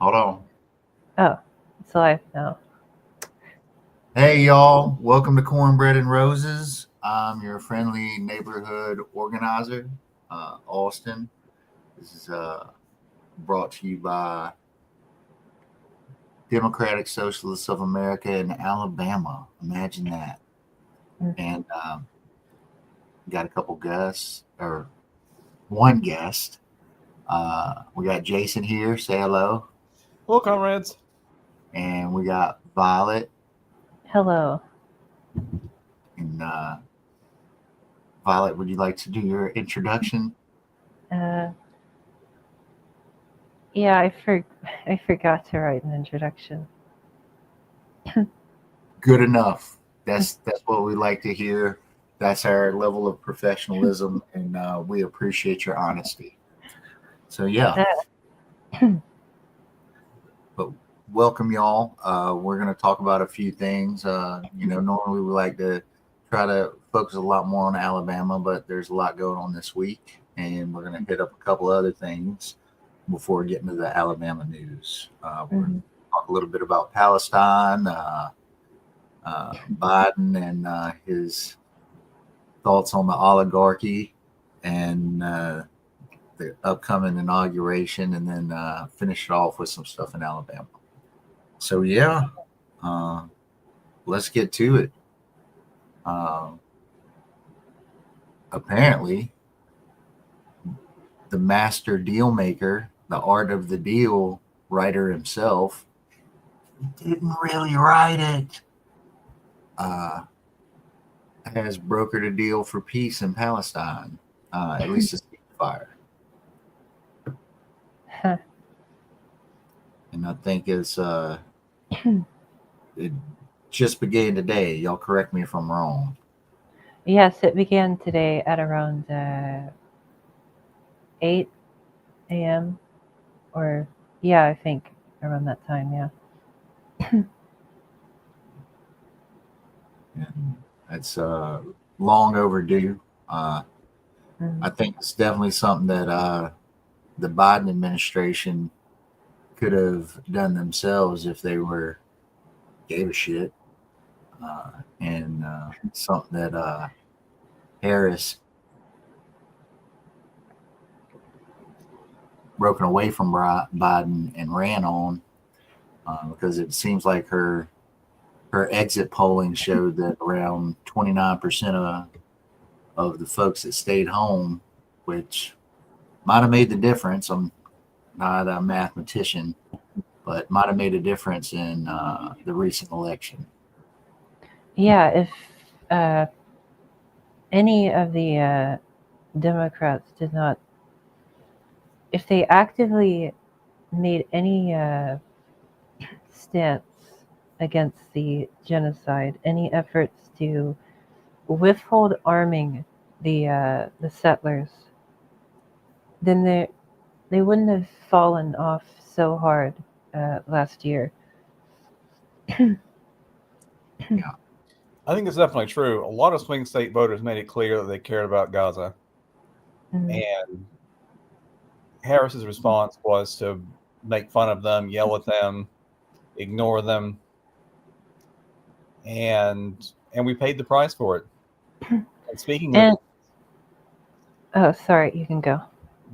Hold on. Oh, it's live now. Hey, y'all. Welcome to Cornbread and Roses. I'm your friendly neighborhood organizer, Austin. This is brought to you by Democratic Socialists of America in Alabama. Imagine that. Mm. And got a couple guests, or one guest. We got Jason here. Say hello. Hello, comrades. And we got Violet. Hello. And Violet, would you like to do your introduction? Uh, yeah, I forgot to write an introduction. Good enough. That's what we like to hear. That's our level of professionalism, and we appreciate your honesty. So yeah, but welcome y'all. We're going to talk about a few things. Normally we like to try to focus a lot more on Alabama, but there's a lot going on this week, and we're going to hit up a couple other things before getting to the Alabama news. We're going to talk a little bit about Palestine. Biden and his thoughts on the oligarchy and the upcoming inauguration, and then finish it off with some stuff in Alabama. So yeah, let's get to it. Apparently, the master deal maker, the art of the deal writer himself, didn't really write it. Has brokered a deal for peace in Palestine, at least a ceasefire. Huh. And I think it just began today. Y'all correct me if I'm wrong. Yes, it began today at around 8 a.m. Or, yeah, I think around that time, yeah. And it's long overdue. Mhm. I think it's definitely something that the Biden administration could have done themselves if they gave a shit. And something that Harris broken away from Biden and ran on, because it seems like her exit polling showed that around 29% of the folks that stayed home, which might have made the difference. I'm not a mathematician, but might have made a difference in the recent election. Yeah, if uh, any of the Democrats did not, if they actively made any stance against the genocide, any efforts to withhold arming the settlers, then they wouldn't have fallen off so hard last year. Yeah. I think it's definitely true. A lot of swing state voters made it clear that they cared about Gaza. And Harris's response was to make fun of them, yell at them, ignore them. And we paid the price for it. And speaking of, oh, sorry, you can go.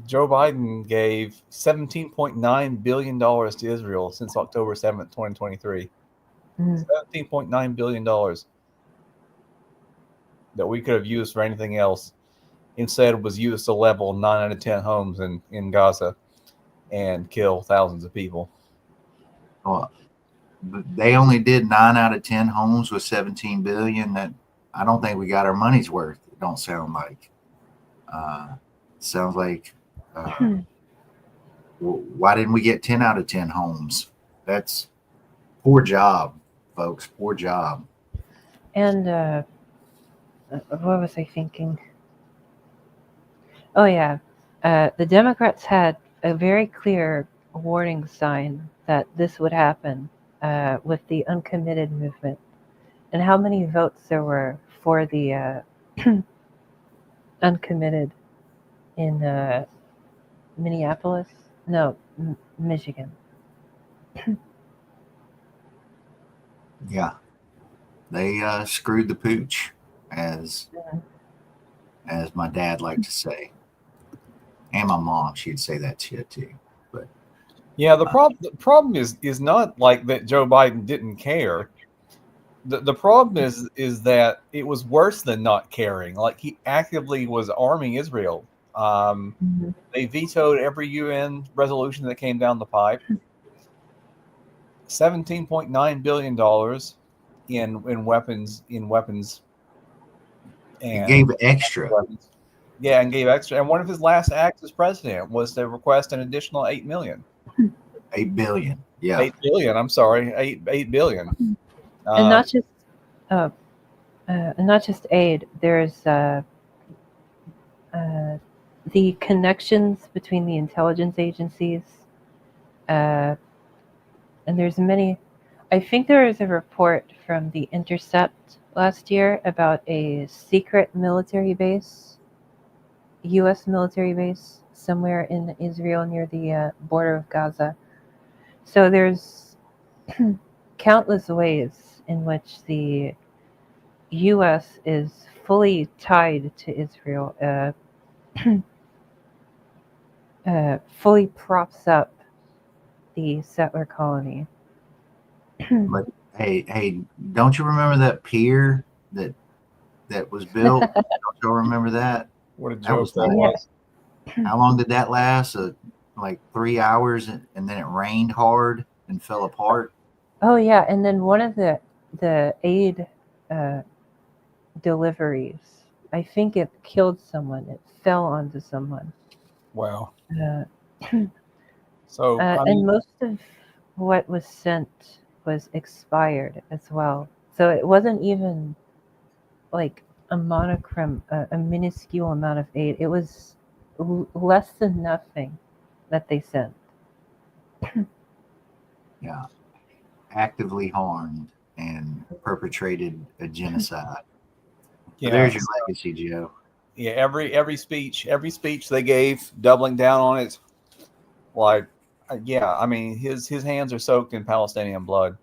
Joe Biden gave $17.9 billion to Israel since October 7th, 2023. $17.9 billion that we could have used for anything else. Instead, was used to level 9 out of 10 homes in Gaza and kill thousands of people. Well, they only did 9 out of 10 homes with 17 billion. That I don't think we got our money's worth. It don't sound like. Sounds like. Why didn't we get 10 out of 10 homes? That's poor job, folks. Poor job. And what was I thinking? Oh, yeah. The Democrats had a very clear warning sign that this would happen with the uncommitted movement. And how many votes there were for the uncommitted in Minneapolis? No, Michigan. Yeah, they screwed the pooch, as my dad liked to say, and my mom. She'd say that shit too. But Yeah, the problem is not like that Joe Biden didn't care. The problem is that it was worse than not caring. Like, he actively was arming Israel. They vetoed every UN resolution that came down the pipe. $17.9 billion in weapons he and gave extra weapons. Yeah, and gave extra. And one of his last acts as president was to request an additional 8 million. 8 billion. Yeah, 8 billion. I'm sorry, 8 billion. And not just aid. There's the connections between the intelligence agencies, and there's many. I think there was a report from The Intercept last year about a secret military base, U.S. military base, somewhere in Israel near the border of Gaza. So there's countless ways in which the U.S. is fully tied to Israel, fully props up the settler colony. but hey, don't you remember that pier that was built? Don't you remember that? What a That joke was that nice. was. How long did that last? Like 3 hours, and then it rained hard and fell apart. Oh yeah, and then one of the aid deliveries, I think it killed someone. It fell onto someone. Wow. Uh, So I and mean, most of what was sent was expired as well. So it wasn't even like a monochrome, a minuscule amount of aid. It was less than nothing that they sent. Yeah, actively harmed and perpetrated a genocide. So yeah, there's your legacy, Joe. yeah. Every speech they gave, doubling down on it. Like, yeah. I mean, his hands are soaked in Palestinian blood,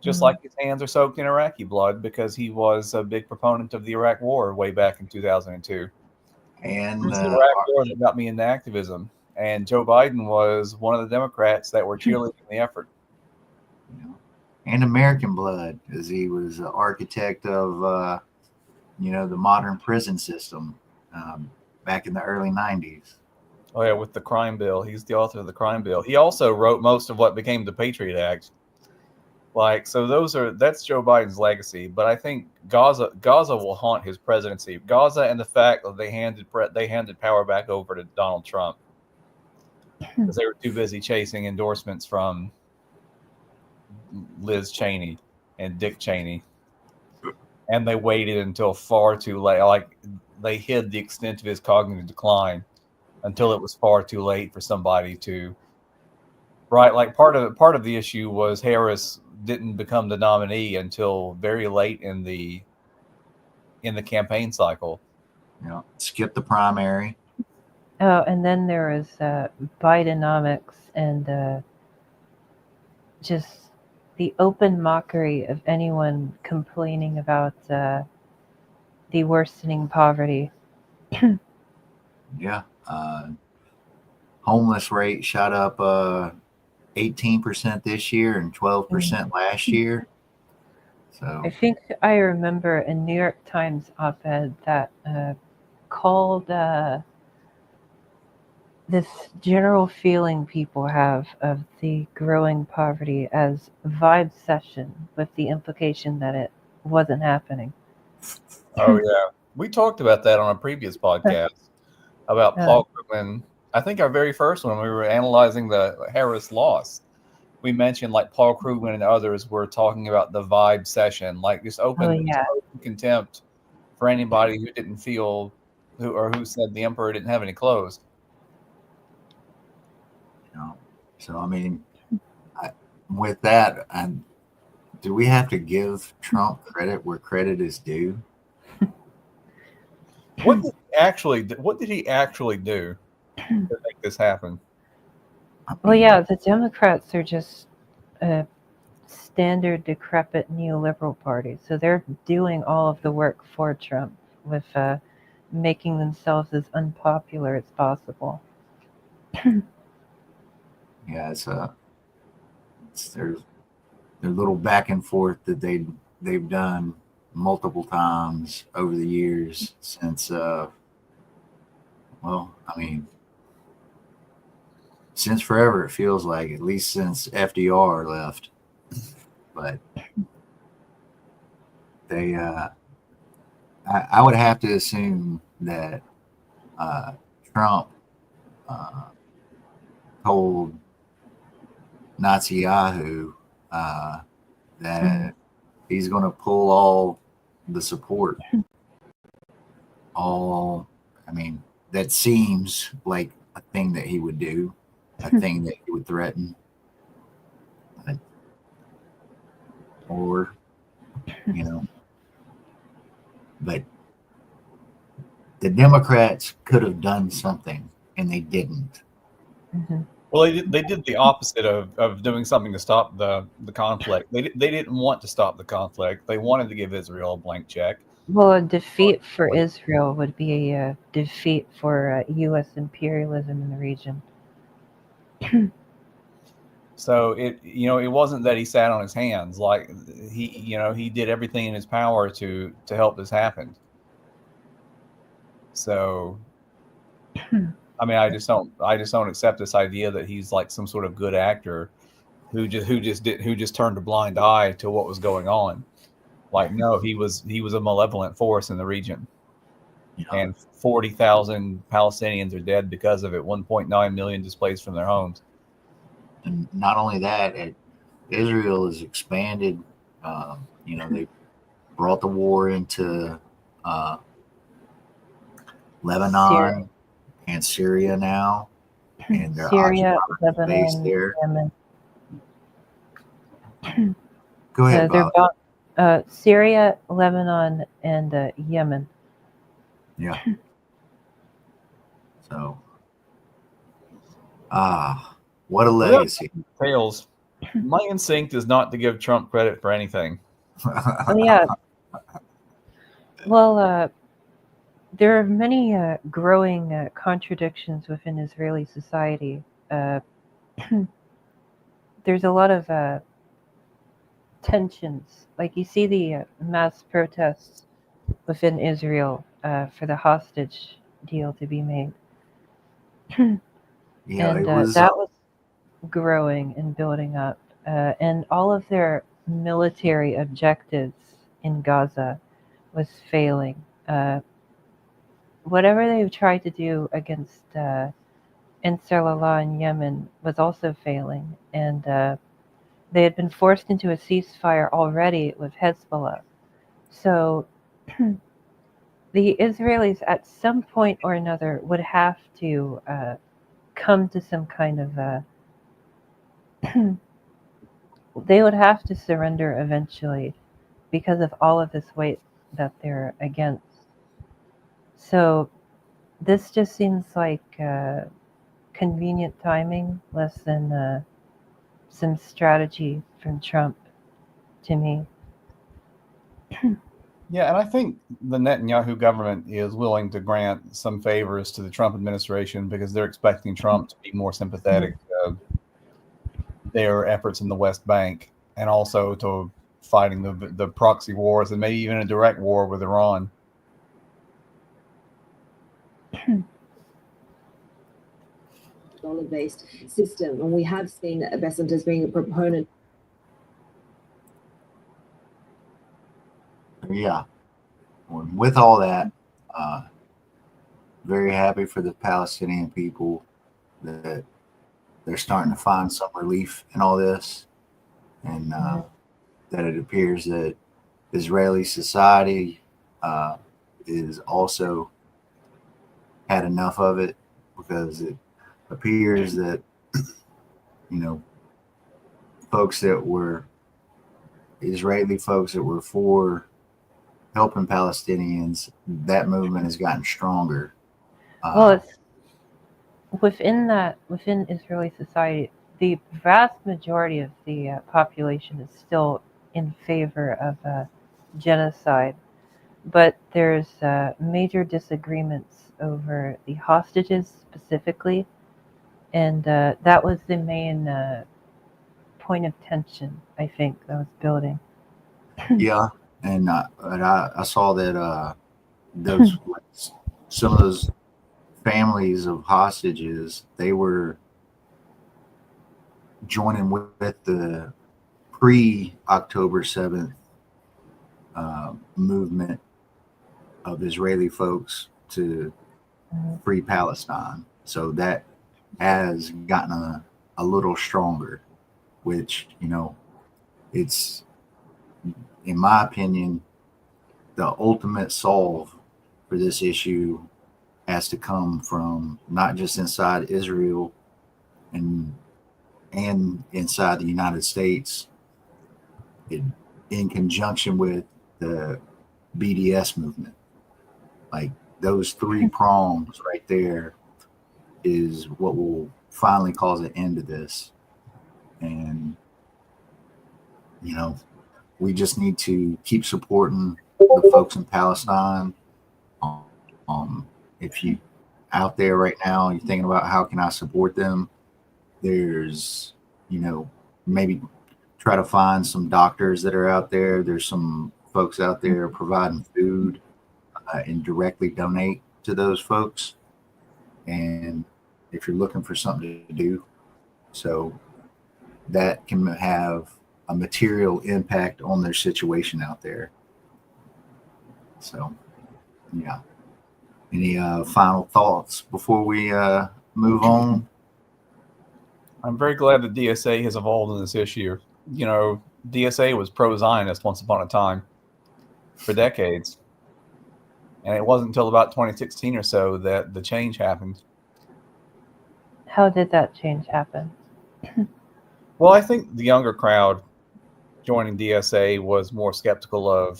just like his hands are soaked in Iraqi blood, because he was a big proponent of the Iraq War way back in 2002. It And was the Iraq War that got me into activism, and Joe Biden was one of the Democrats that were cheerleading the effort. and American blood, as he was the architect of the modern prison system back in the early 90s. Oh yeah, with the crime bill, he's the author of the crime bill. He also wrote most of what became the Patriot Act. Like, so that's Joe Biden's legacy. But I think Gaza will haunt his presidency. Gaza, and the fact that they handed power back over to Donald Trump because they were too busy chasing endorsements from Liz Cheney and Dick Cheney, and they waited until far too late. Like, they hid the extent of his cognitive decline until it was far too late for somebody to. Right, like part of the issue was Harris didn't become the nominee until very late in the campaign cycle. Skip the primary. Oh, and then there was Bidenomics and just the open mockery of anyone complaining about the worsening poverty. Yeah. Homeless rate shot up 18% this year and 12% last year. So I think I remember a New York Times op-ed that called this general feeling people have of the growing poverty as vibe session, with the implication that it wasn't happening. Oh yeah, we talked about that on a previous podcast about Paul Krugman. I think our very first one, we were analyzing the Harris loss. We mentioned like Paul Krugman and others were talking about the vibe session, like just open contempt for anybody who didn't feel who said the emperor didn't have any clothes. So I mean, with that, do we have to give Trump credit where credit is due? What did he actually do to make this happen? Well, yeah, the Democrats are just a standard decrepit neoliberal party. So they're doing all of the work for Trump with making themselves as unpopular as possible. Yeah, it's there's a little back and forth that they've done multiple times over the years since well, I mean, since forever it feels like, at least since FDR left. But they I would have to assume that Trump told Nazi Yahoo that he's going to pull all the support. I mean, that seems like a thing that he would do, a thing that he would threaten. Or, you know, but the Democrats could have done something and they didn't. Mm-hmm. Well, they did the opposite of doing something to stop the conflict. They didn't want to stop the conflict. They wanted to give Israel a blank check. Well, a defeat for Israel would be a defeat for U.S. imperialism in the region. So it wasn't that he sat on his hands. Like he did everything in his power to help this happen. So, I mean, I just don't accept this idea that he's like some sort of good actor who just turned a blind eye to what was going on. Like, no, he was a malevolent force in the region, and 40,000 Palestinians are dead because of it. 1.9 million displaced from their homes. And not only that, Israel has expanded. They brought the war into Lebanon Syria. and Syria now, and they're Syria, occupying space Lebanon, there. Yemen. Go ahead, Bob. Syria, Lebanon, and Yemen. Yeah. So, what a legacy. Tails. My instinct is not to give Trump credit for anything. Yeah. Well, there are many growing contradictions within Israeli society. There's a lot of tensions. Like you see the mass protests within Israel for the hostage deal to be made. Yeah, And that was growing and building up. And all of their military objectives in Gaza was failing. Whatever they've tried to do against Ansar Allah in Yemen was also failing. And they had been forced into a ceasefire already with Hezbollah. So the Israelis at some point or another would have to come to some kind of they would have to surrender eventually because of all of this weight that they're against. So this just seems like convenient timing, less than some strategy from Trump to me. Yeah, and I think the Netanyahu government is willing to grant some favors to the Trump administration because they're expecting Trump to be more sympathetic to their efforts in the West Bank and also to fighting the proxy wars and maybe even a direct war with Iran. Dollar-based system, and we have seen Besant as being a proponent. Yeah. With all that, very happy for the Palestinian people that they're starting to find some relief in all this, and that it appears that Israeli society is also had enough of it, because it appears that folks that were Israeli folks that were for helping Palestinians, that movement has gotten stronger. Well, it's within Israeli society, the vast majority of the population is still in favor of genocide, but there's major disagreements over the hostages specifically, and that was the main point of tension, I think, that was building. Yeah, and I saw that those some of those families of hostages, they were joining with the pre-October 7th movement of Israeli folks to free Palestine. So that has gotten a little stronger, which, it's, in my opinion, the ultimate solve for this issue has to come from not just inside Israel and inside the United States, in conjunction with the BDS movement. Like, those three prongs right there is what will finally cause an end to this. And, we just need to keep supporting the folks in Palestine. If you out there right now, you're thinking about how can I support them, there's, maybe try to find some doctors that are out there. There's some folks out there providing food, and directly donate to those folks. And if you're looking for something to do, so that can have a material impact on their situation out there. So, yeah. Any final thoughts before we move on? I'm very glad that DSA has evolved in this issue. DSA was pro-Zionist once upon a time for decades. And it wasn't until about 2016 or so that the change happened. How did that change happen? Well, I think the younger crowd joining DSA was more skeptical of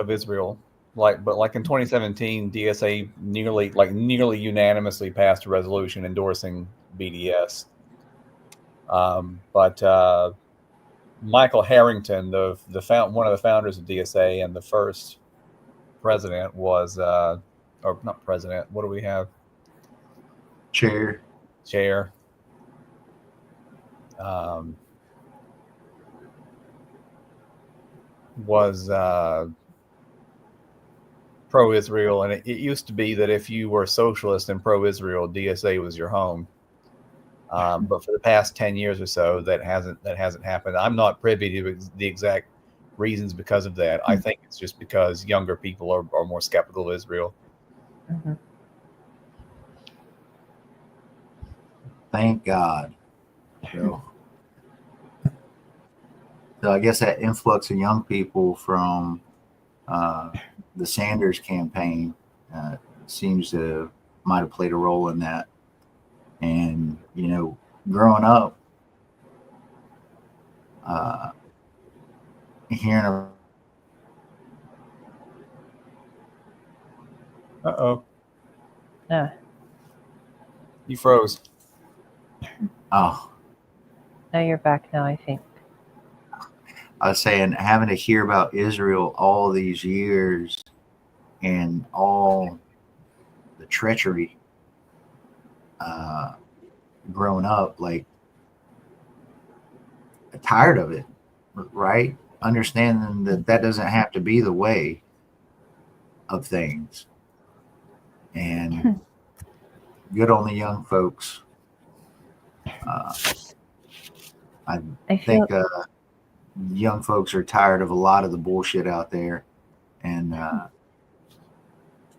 Israel. But in 2017, DSA nearly unanimously passed a resolution endorsing BDS. But Michael Harrington, one of the founders of DSA and the first president, was or not president. What do we have? Chair. Was pro-Israel, and it used to be that if you were socialist and pro-Israel, DSA was your home. But for the past 10 years or so, that hasn't happened. I'm not privy to the exact reasons because of that. I think it's just because younger people are more skeptical of Israel. Mm-hmm. Thank God. So I guess that influx of young people from the Sanders campaign seems to might have played a role in that. And, growing up, hearing a You froze. oh, Now you're back now, I think. I was saying, having to hear about Israel all these years and all the treachery growing up, like, tired of it, right? Understanding that doesn't have to be the way of things. And good on the young folks. I think young folks are tired of a lot of the bullshit out there, and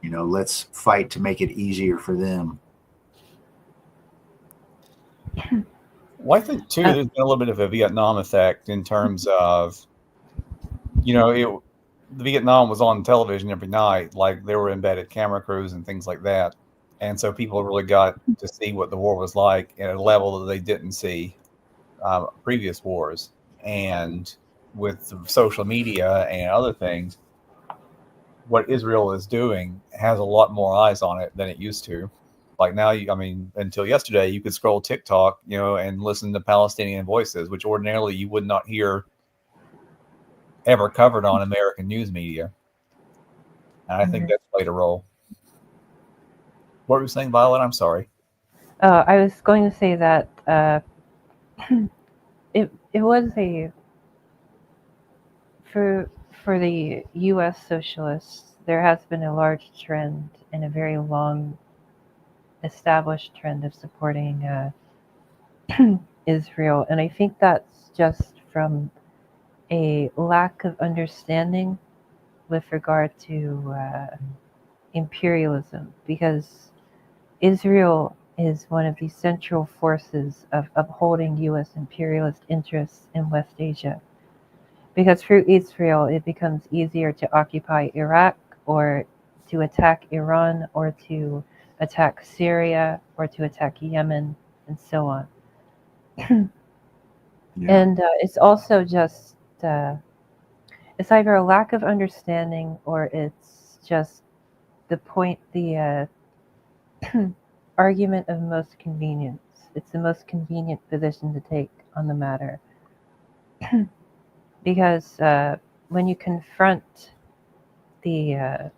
let's fight to make it easier for them. Well, I think too, there's been a little bit of a Vietnam effect in terms of, the Vietnam was on television every night, like there were embedded camera crews and things like that, and so people really got to see what the war was like at a level that they didn't see previous wars. And with social media and other things, what Israel is doing has a lot more eyes on it than it used to. Like now, until yesterday, you could scroll TikTok, and listen to Palestinian voices, which ordinarily you would not hear ever covered on American news media. And I think that's played a role. What were you saying, Violet? I'm sorry. I was going to say that it was for the U.S. socialists, there has been a large trend and a very long established trend of supporting Israel, and I think that's just from a lack of understanding with regard to imperialism, because Israel is one of the central forces of upholding U.S. imperialist interests in West Asia. Because through Israel, it becomes easier to occupy Iraq or to attack Iran or to attack Syria or to attack Yemen and so on. And it's also just, it's either a lack of understanding or it's just the argument of most convenience. It's the most convenient position to take on the matter. Because when you confront the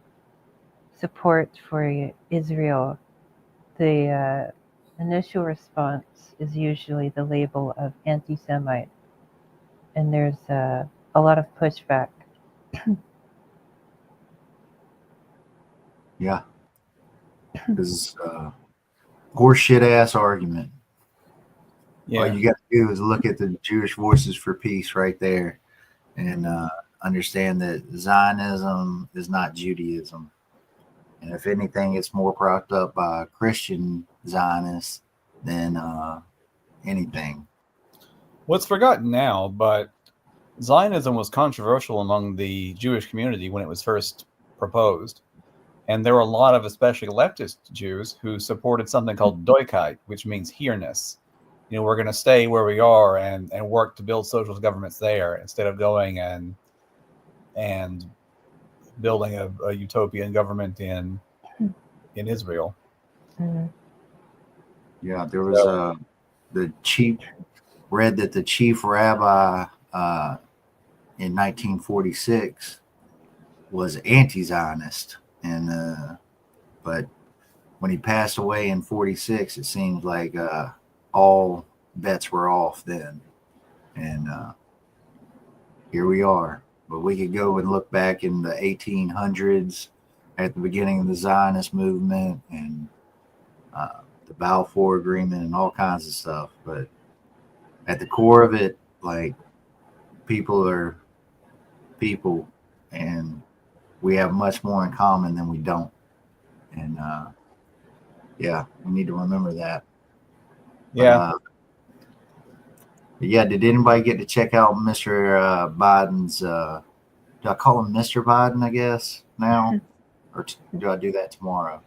support for Israel, the initial response is usually the label of anti-Semite, and there's a lot of pushback. Yeah. This is horseshit ass argument. Yeah. All you got to do is look at the Jewish Voices for Peace right there and understand that Zionism is not Judaism. And if anything, it's more propped up by Christian Zionists than anything. Well, it's forgotten now, but Zionism was controversial among the Jewish community when it was first proposed. And there were a lot of especially leftist Jews who supported something called Doikheit, which means here-ness. We're going to stay where we are and work to build socialist governments there instead of going and building a utopian government in Israel. Mm-hmm. Yeah, there was the chief rabbi in 1946 was anti-Zionist, and but when he passed away in 46, it seems like all bets were off then, and here we are. But we could go and look back in the 1800s at the beginning of the Zionist movement and the Balfour Agreement and all kinds of stuff. But at the core of it, like, people are people, and we have much more in common than we don't. And yeah, we need to remember that. Yeah. But yeah, did anybody get to check out Mr. Biden's, do I call him Mr. Biden, I guess, now? Or do I do that tomorrow?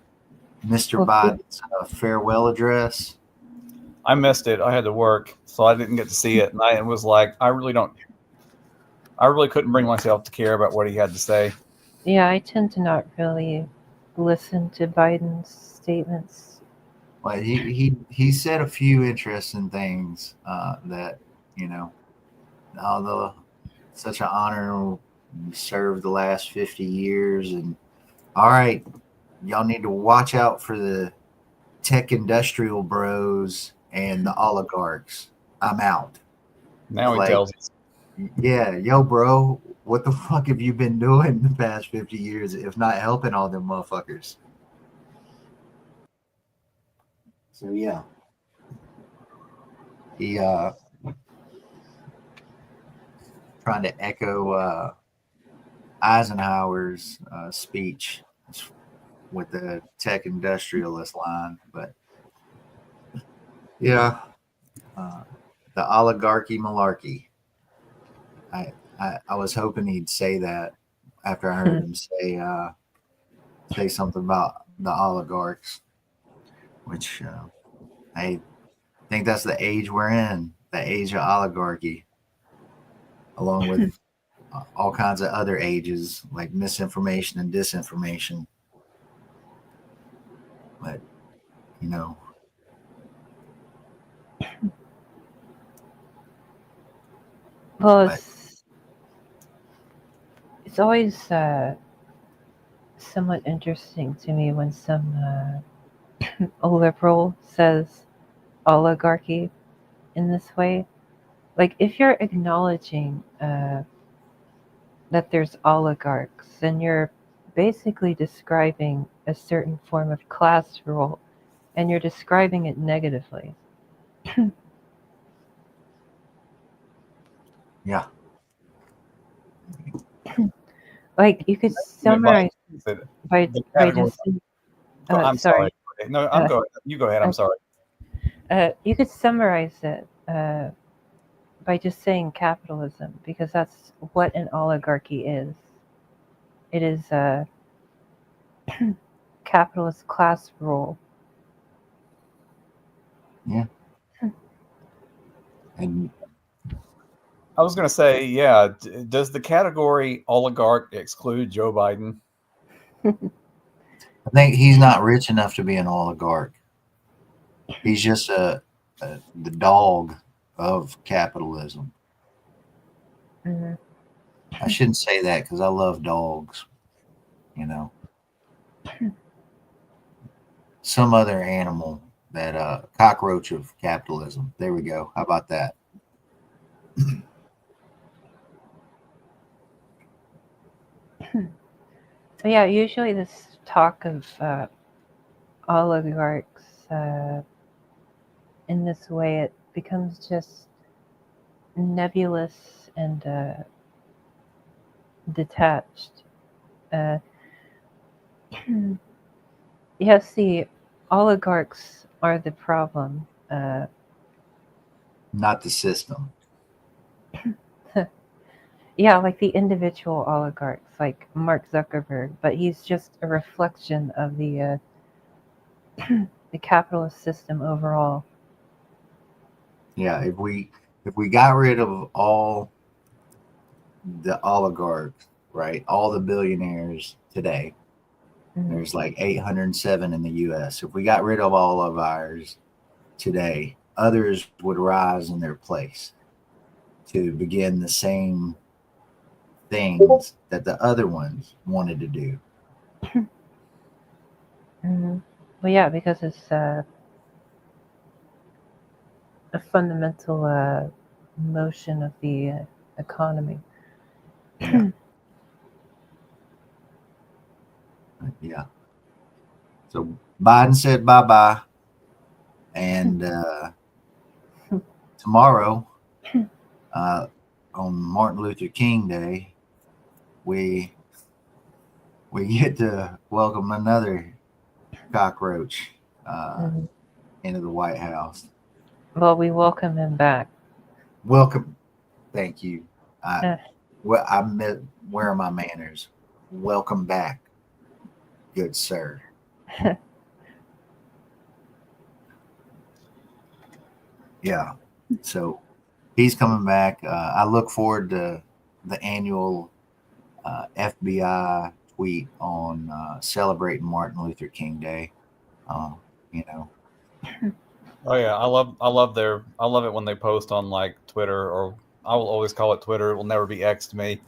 Mr. Biden's farewell address? I missed it. I had to work, so I didn't get to see it. And I was like, I really couldn't bring myself to care about what he had to say. Yeah, I tend to not really listen to Biden's statements. Well, he said a few interesting things that, although such an honor, served the last 50 years, and all right, y'all need to watch out for the tech industrial bros and the oligarchs. I'm out. Now he tells us. Yeah, yo, bro, what the fuck have you been doing the past 50 years if not helping all them motherfuckers? So yeah, he trying to echo Eisenhower's speech with the tech industrialist line, but yeah, the Oligarchy Malarkey. I was hoping he'd say that after I heard him say something about the oligarchs, which I think that's the age we're in, the age of oligarchy, along with all kinds of other ages like misinformation and disinformation. But you know. Well, But it's always somewhat interesting to me when some liberal says oligarchy in this way. Like, if you're acknowledging that there's oligarchs, then you're basically describing a certain form of class rule, and you're describing it negatively. yeah, Like, you could summarize by The category. just I'm sorry. sorry. No, I'm going. You go ahead. I'm sorry. You could summarize it by just saying capitalism, because that's what an oligarchy is. It is a capitalist class rule. yeah. And I was going to say, yeah. Does the category oligarch exclude Joe Biden? I think he's not rich enough to be an oligarch. He's just the dog of capitalism. Mm-hmm. I shouldn't say that because I love dogs. You know, some other animal that cockroach of capitalism. There we go. How about that? So yeah, usually this talk of oligarchs in this way, it becomes just nebulous and detached. Uh, yes, the oligarchs are the problem. Not the system. Yeah, like the individual oligarchs, like Mark Zuckerberg, but he's just a reflection of the capitalist system overall. Yeah, if we got rid of all the oligarchs, right? All the billionaires today. Mhm. There's like 807 in the US. If we got rid of all of ours today, others would rise in their place to begin the same things that the other ones wanted to do. Mm-hmm. Well, yeah, because it's a fundamental motion of the economy. Yeah. Yeah. So Biden said bye bye. And tomorrow, on Martin Luther King Day, we get to welcome another cockroach Mhm. into the White House. Well, we welcome him back. Welcome. Thank you. Uh, I meant, where are my manners? Welcome back, good sir. Yeah. So he's coming back. I look forward to the annual FBI tweet on celebrating Martin Luther King Day. You know, Oh yeah, I love it when they post on like Twitter, or I will always call it Twitter. It will never be X to me.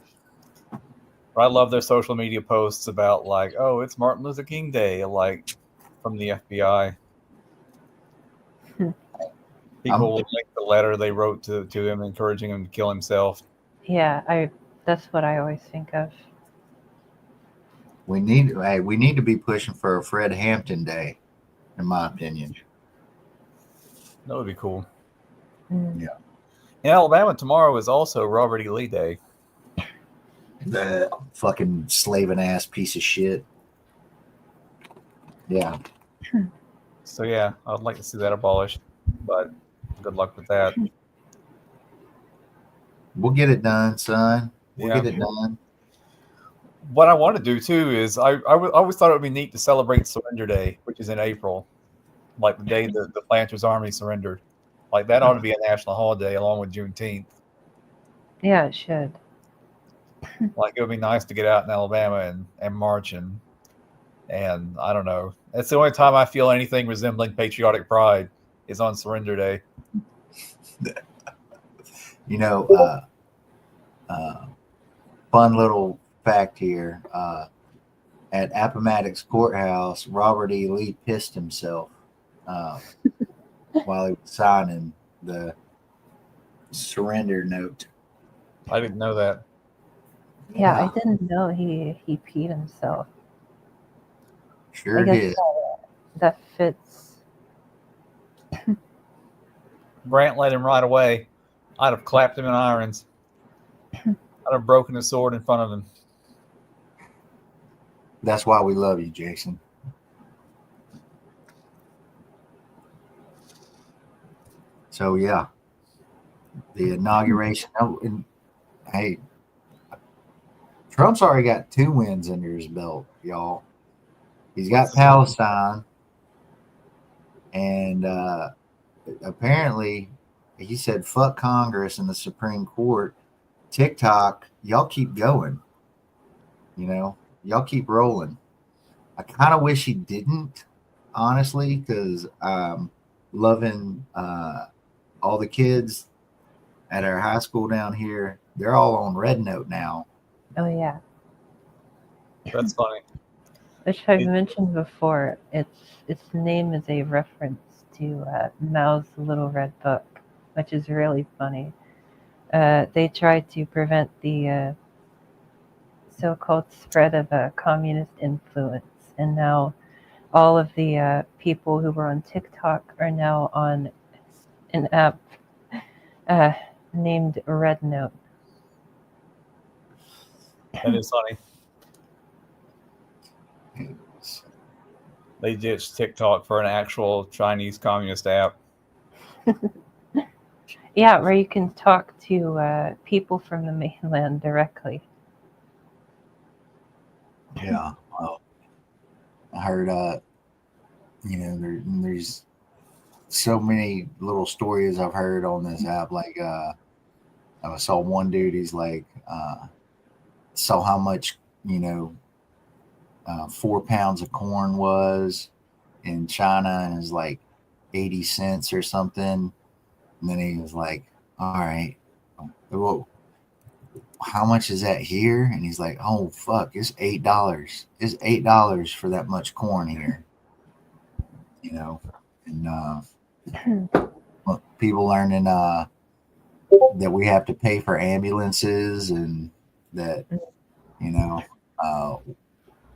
But I love their social media posts about like, oh, it's Martin Luther King Day, like from the FBI. People will link the letter they wrote to him, encouraging him to kill himself. yeah, that's what I always think of. we need to be pushing for a Fred Hampton Day, in my opinion. That would be cool. Mm. Yeah. In Alabama, tomorrow is also Robert E. Lee Day. The fucking slaving ass piece of shit. Yeah. So yeah, I'd like to see that abolished, but good luck with that. We'll get it done, son. We'll Yeah. get it done. What I want to do too is I always thought it would be neat to celebrate Surrender Day, which is in April, like the day the Planters Army surrendered. Like that ought to be a national holiday along with Juneteenth. Yeah, it should. Like it would be nice to get out in Alabama and march and And I don't know. That's the only time I feel anything resembling patriotic pride is on Surrender Day. You know, fun little fact here. At Appomattox Courthouse, Robert E. Lee pissed himself while he was signing the surrender note. I didn't know that. Yeah, I didn't know he peed himself. Sure I guess did. that fits. Brant let him right away. I'd have clapped him in irons. I'd have broken his sword in front of him. That's why we love you, Jason. So yeah, the inauguration. Oh, and hey, Trump's already got 2 wins under his belt, y'all. He's got Palestine, and apparently he said fuck Congress and the Supreme Court. TikTok, y'all keep going. You know, y'all keep rolling. I kind of wish he didn't, honestly, because loving all the kids at our high school down here. They're all on Red Note now. Oh yeah, That's funny. which I've mentioned before. Its name is a reference to Mao's Little Red Book, which is really funny. They tried to prevent the so-called spread of communist influence, and now all of the people who were on TikTok are now on an app named Red Note. That is funny. They ditched TikTok for an actual Chinese communist app. Yeah, where you can talk to people from the mainland directly. Yeah. Well, I heard, there's so many little stories I've heard on this app. Like, I saw one dude, he's like, saw how much, 4 pounds of corn was in China, and it's like 80 cents or something. And then he was like, all right, well, how much is that here? And he's like, oh, fuck, it's $8. It's $8 for that much corn here. And people learning that we have to pay for ambulances, and that,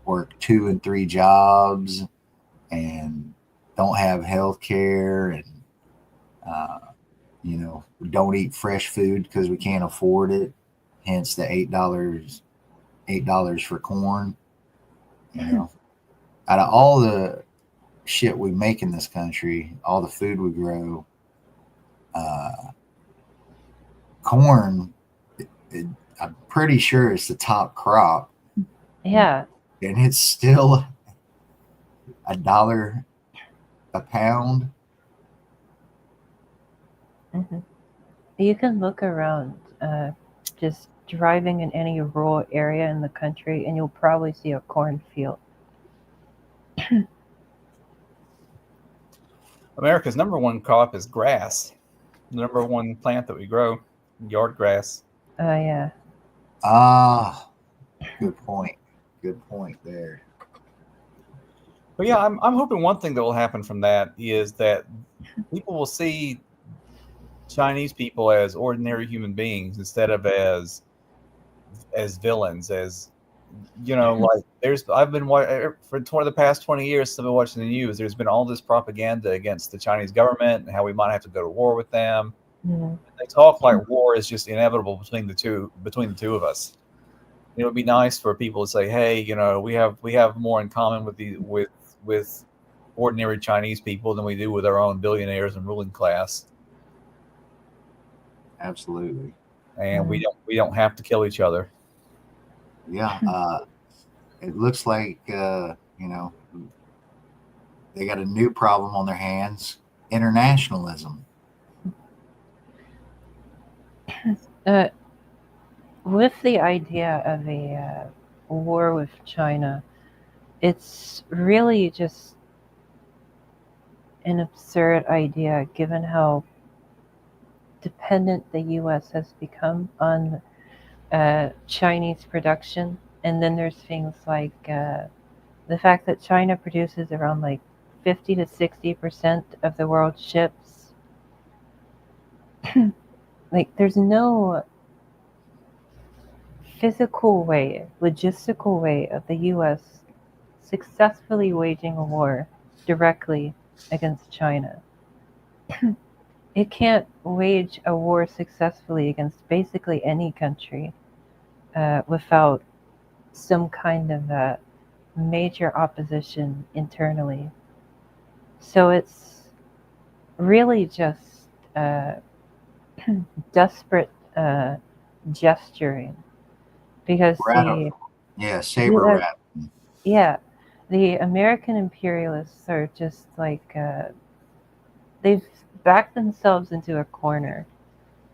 work 2 and 3 jobs and don't have health care, and don't eat fresh food because we can't afford it, hence the $8 for corn. Out of all the shit we make in this country, all the food we grow, corn, I'm pretty sure it's the top crop. Yeah. And it's still $1 a pound. Mm-hmm. You can look around, just driving in any rural area in the country, and you'll probably see a cornfield. America's number one crop is grass. The number one plant that we grow, yard grass. Yeah. Ah, good point. Good point there. But yeah, I'm hoping one thing that will happen from that is that people will see Chinese people as ordinary human beings instead of as villains. As like I've been for the past 20 years. I've been watching the news. There's been all this propaganda against the Chinese government and how we might have to go to war with them. Mm-hmm. They talk like war is just inevitable between the two of us. It would be nice for people to say, "Hey, we have more in common with ordinary Chinese people than we do with our own billionaires and ruling class." Absolutely. And we don't have to kill each other. Yeah. It looks like they got a new problem on their hands: internationalism. With the idea of a war with China, it's really just an absurd idea given how dependent the US has become on Chinese production. And then there's things like the fact that China produces around like 50 to 60% of the world's ships. Like, there's no physical way, logistical way of the US successfully waging a war directly against China. It can't wage a war successfully against basically any country without some kind of major opposition internally. So it's really just desperate gesturing, because saber rattling. the American imperialists are just like they've backed themselves into a corner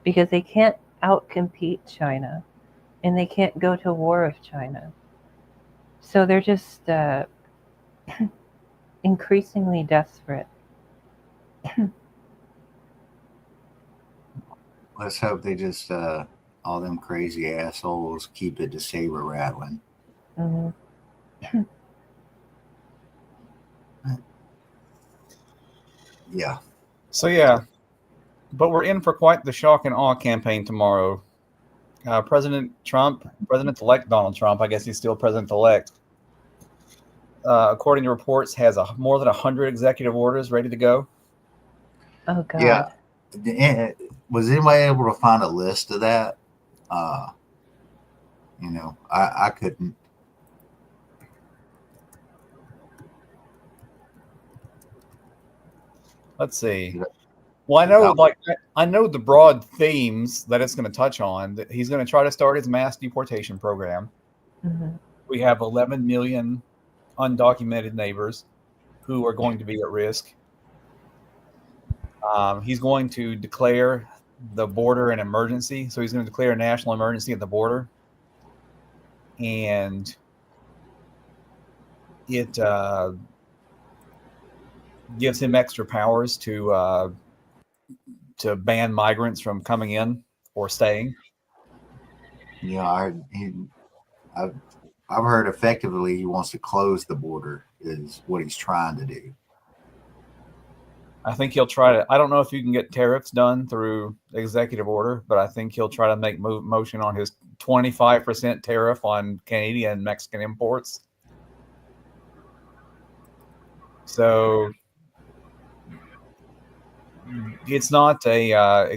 because they can't outcompete China and they can't go to war with China. So they're just increasingly desperate. Let's hope they just all them crazy assholes keep it to saber rattling. Mm-hmm. Yeah. So yeah, but we're in for quite the shock and awe campaign tomorrow. President-elect Donald Trump, I guess he's still president-elect, according to reports, has more than 100 executive orders ready to go. Oh God. Yeah. Was anybody able to find a list of that? I couldn't. Let's see. Well, I know the broad themes that it's going to touch on. That he's going to try to start his mass deportation program. Mm-hmm. We have 11 million undocumented neighbors who are going to be at risk. He's going to declare the border an emergency. So he's going to declare a national emergency at the border. And it gives him extra powers to ban migrants from coming in or staying. Yeah, I've heard effectively he wants to close the border is what he's trying to do. I think he'll try to. I don't know if you can get tariffs done through executive order, but I think he'll try to make motion on his 25% tariff on Canadian and Mexican imports. So it's not a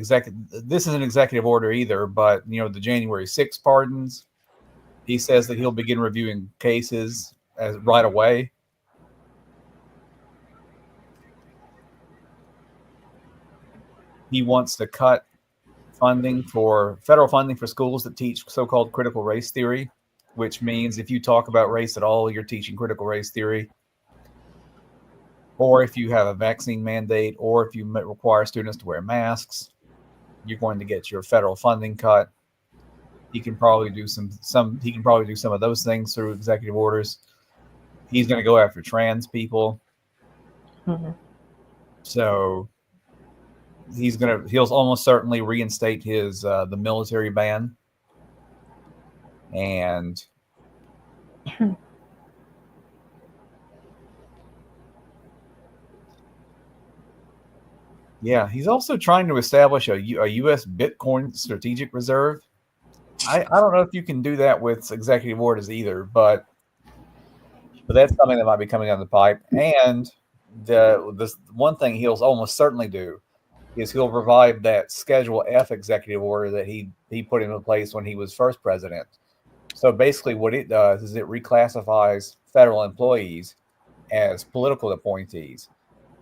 This is an executive order either, but the January 6th pardons. He says that he'll begin reviewing cases right away. He wants to cut federal funding for schools that teach so-called critical race theory, which means if you talk about race at all, you're teaching critical race theory. Or if you have a vaccine mandate, or if you require students to wear masks, you're going to get your federal funding cut. He can probably do some of those things through executive orders. He's going to go after trans people. Mm-hmm. So he'll almost certainly reinstate his the military ban. And yeah, he's also trying to establish a U.S. Bitcoin strategic reserve. I don't know if you can do that with executive orders either, but that's something that might be coming down the pipe. And this one thing he'll almost certainly do is he'll revive that Schedule F executive order that he put into place when he was first president. So basically what it does is it reclassifies federal employees as political appointees.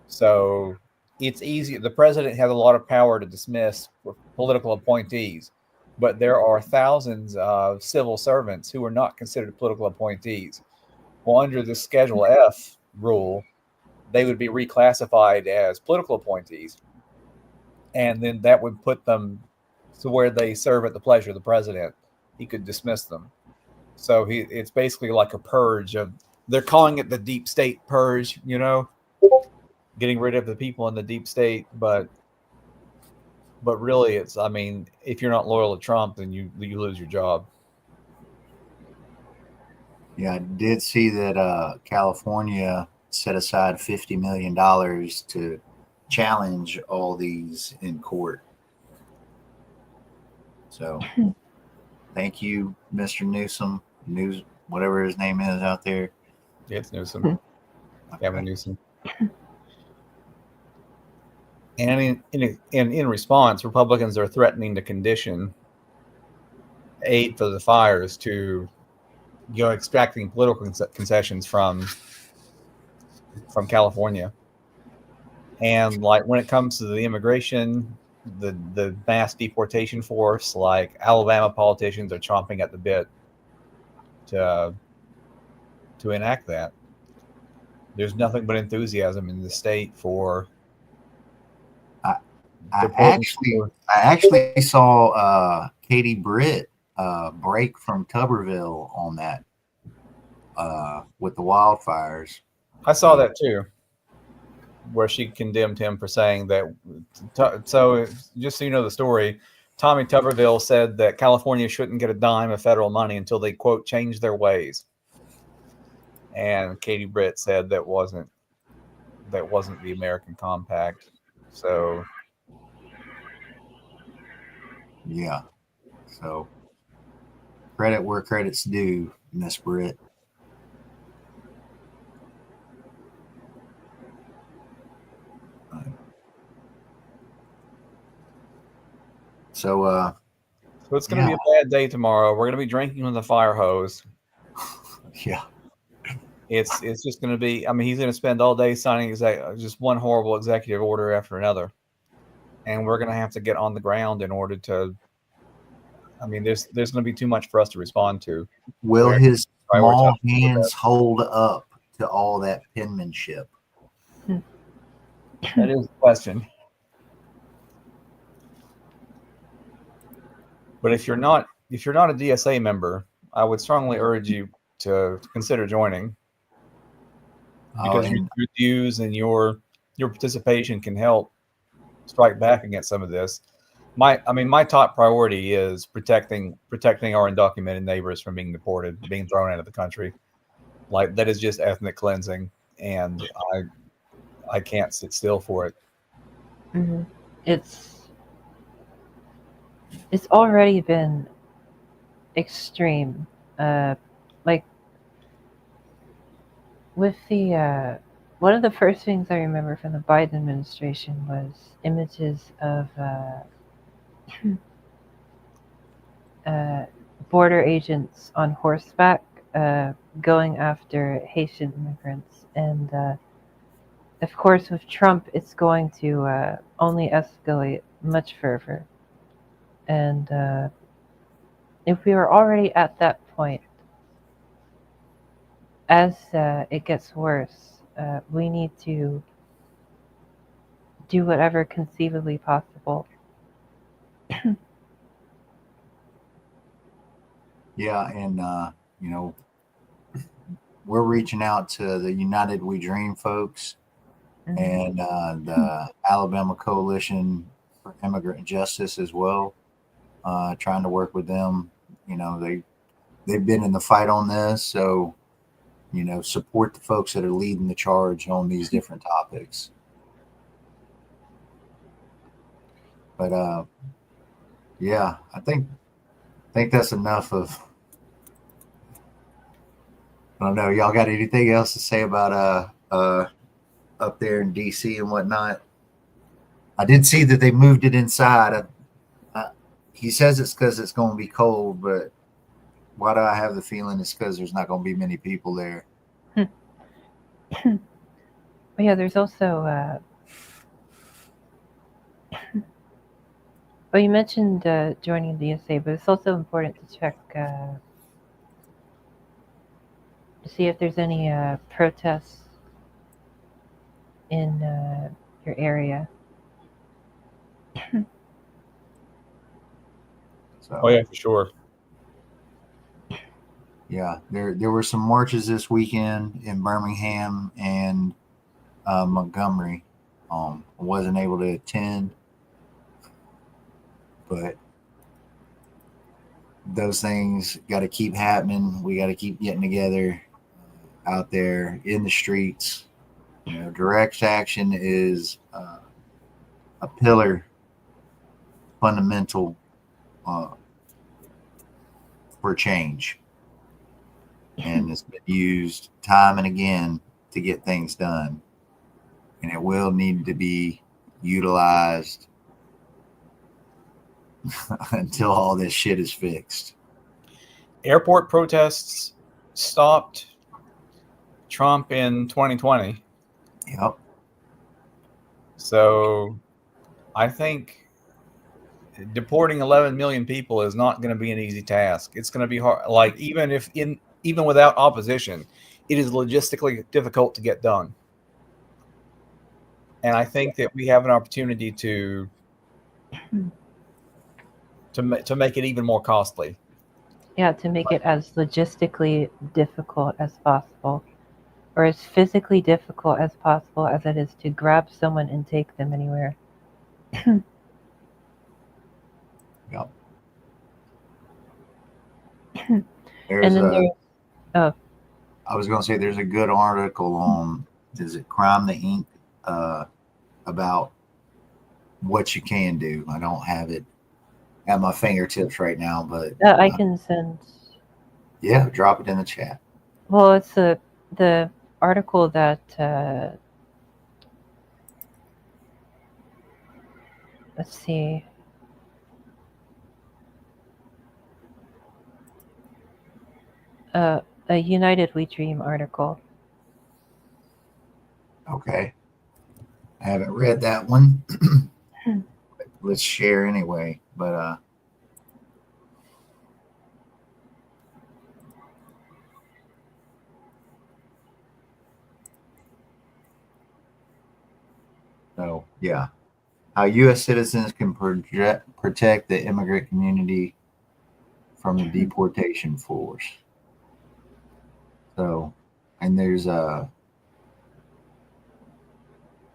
So it's easy. The president has a lot of power to dismiss political appointees, but there are thousands of civil servants who are not considered political appointees. Well, under the Schedule F rule, they would be reclassified as political appointees. And then that would put them to where they serve at the pleasure of the president. He could dismiss them. So it's basically like a purge of they're calling it the deep state purge, you know, getting rid of the people in the deep state, but really it's, I mean, if you're not loyal to Trump, then you lose your job. Yeah, I did see that California set aside $50 million to challenge all these in court. So thank you, Mr. Newsom, whatever his name is out there. Yeah, it's Newsom. Gavin Newsom. And in response, Republicans are threatening to condition aid for the fires to, you know, extracting political concessions from California. And like when it comes to the immigration, the mass deportation force, like Alabama politicians are chomping at the bit to enact that. There's nothing but enthusiasm in the state for. I actually saw Katie Britt break from Tuberville on that with the wildfires. I saw that too, where she condemned him for saying that. So just so you know the story, Tommy Tuberville said that California shouldn't get a dime of federal money until they, quote, change their ways. And Katie Britt said that wasn't the American compact. So yeah, so credit where credit's due, Miss Britt. So it's going to be a bad day tomorrow. We're going to be drinking with a fire hose. Yeah. It's just going to be, I mean, he's going to spend all day signing just one horrible executive order after another. And we're going to have to get on the ground in order to, I mean, there's going to be too much for us to respond to. Will his small hands hold up to all that penmanship? That is the question. But if you're not a DSA member, I would strongly urge you to consider joining, because your views and your participation can help strike back against some of this. My top priority is protecting our undocumented neighbors from being deported, being thrown out of the country. Like, that is just ethnic cleansing, and I can't sit still for it. Mm-hmm. It's already been extreme. Like with the one of the first things I remember from the Biden administration was images of border agents on horseback going after Haitian immigrants, and of course with Trump it's going to only escalate much further. And if we were already at that point, as it gets worse, we need to do whatever conceivably possible. Yeah, and you know, we're reaching out to the United We Dream folks and the Alabama Coalition for Immigrant Justice as well. Trying to work with them. You know, they've been in the fight on this, so you know, support the folks that are leading the charge on these different topics. But yeah, I think that's enough of. I don't know. Y'all got anything else to say about up there in DC and whatnot? I did see that they moved it inside. He says it's because it's going to be cold, but why do I have the feeling it's because there's not going to be many people there? But yeah, there's also. Well, you mentioned joining the DSA, but it's also important to check to see if there's any protests in your area. Oh yeah, for sure. Yeah, there were some marches this weekend in Birmingham and Montgomery. I wasn't able to attend, but those things got to keep happening. We got to keep getting together out there in the streets. You know, direct action is a pillar, fundamental uh, for change, and it's been used time and again to get things done, and it will need to be utilized until all this shit is fixed. Airport protests stopped Trump in 2020. Yep. So I think deporting 11 million people is not going to be an easy task. It's going to be hard. Like even without opposition, it is logistically difficult to get done. And I think that we have an opportunity to make it even more costly. Yeah, to make it as logistically difficult as possible, or as physically difficult as possible as it is to grab someone and take them anywhere. Yep. And then I was going to say there's a good article on, is it Crime the Ink, about what you can do. I don't have it at my fingertips right now, but I can send. Yeah, drop it in the chat. Well, it's the article that let's see. A United We Dream article. Okay. I haven't read that one. Let's share anyway. But so yeah. How U.S. citizens can protect the immigrant community from the deportation force. So, and there's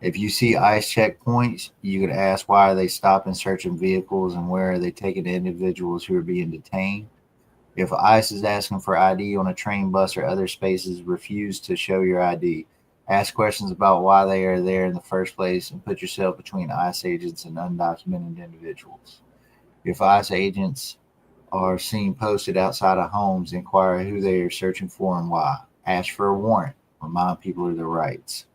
if you see ICE checkpoints, you could ask why are they stopping, searching vehicles, and where are they taking individuals who are being detained. If ICE is asking for ID on a train, bus, or other spaces, refuse to show your ID. Ask questions about why they are there in the first place and put yourself between ICE agents and undocumented individuals. If ICE agents are seen posted outside of homes, inquire who they are searching for and why. Ask for a warrant. Remind people of their rights.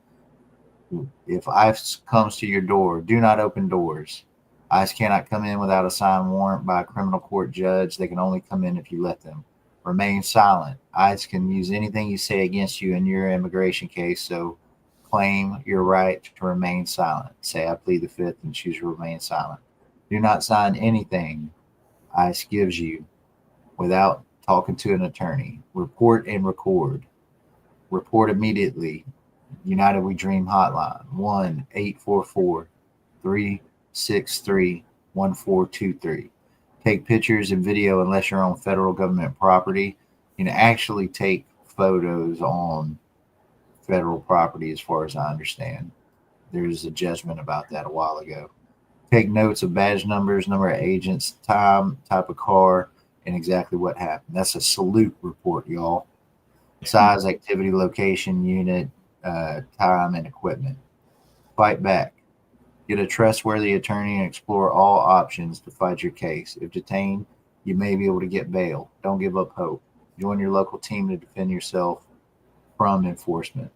If ICE comes to your door, do not open doors. ICE cannot come in without a signed warrant by a criminal court judge. They can only come in if you let them. Remain silent. ICE can use anything you say against you in your immigration case, so claim your right to remain silent. Say, I plead the fifth, and choose to remain silent. Do not sign anything ICE gives you without talking to an attorney. Report and record. Report immediately. United We Dream hotline, 1-844-363-1423. Take pictures and video unless you're on federal government property. You can actually take photos on federal property as far as I understand. There's a judgment about that a while ago. Take notes of badge numbers, number of agents, time, type of car, and exactly what happened. That's a salute report, y'all. Size, activity, location, unit, time, and equipment. Fight back. Get a trustworthy attorney and explore all options to fight your case. If detained, you may be able to get bail. Don't give up hope. Join your local team to defend yourself from enforcement.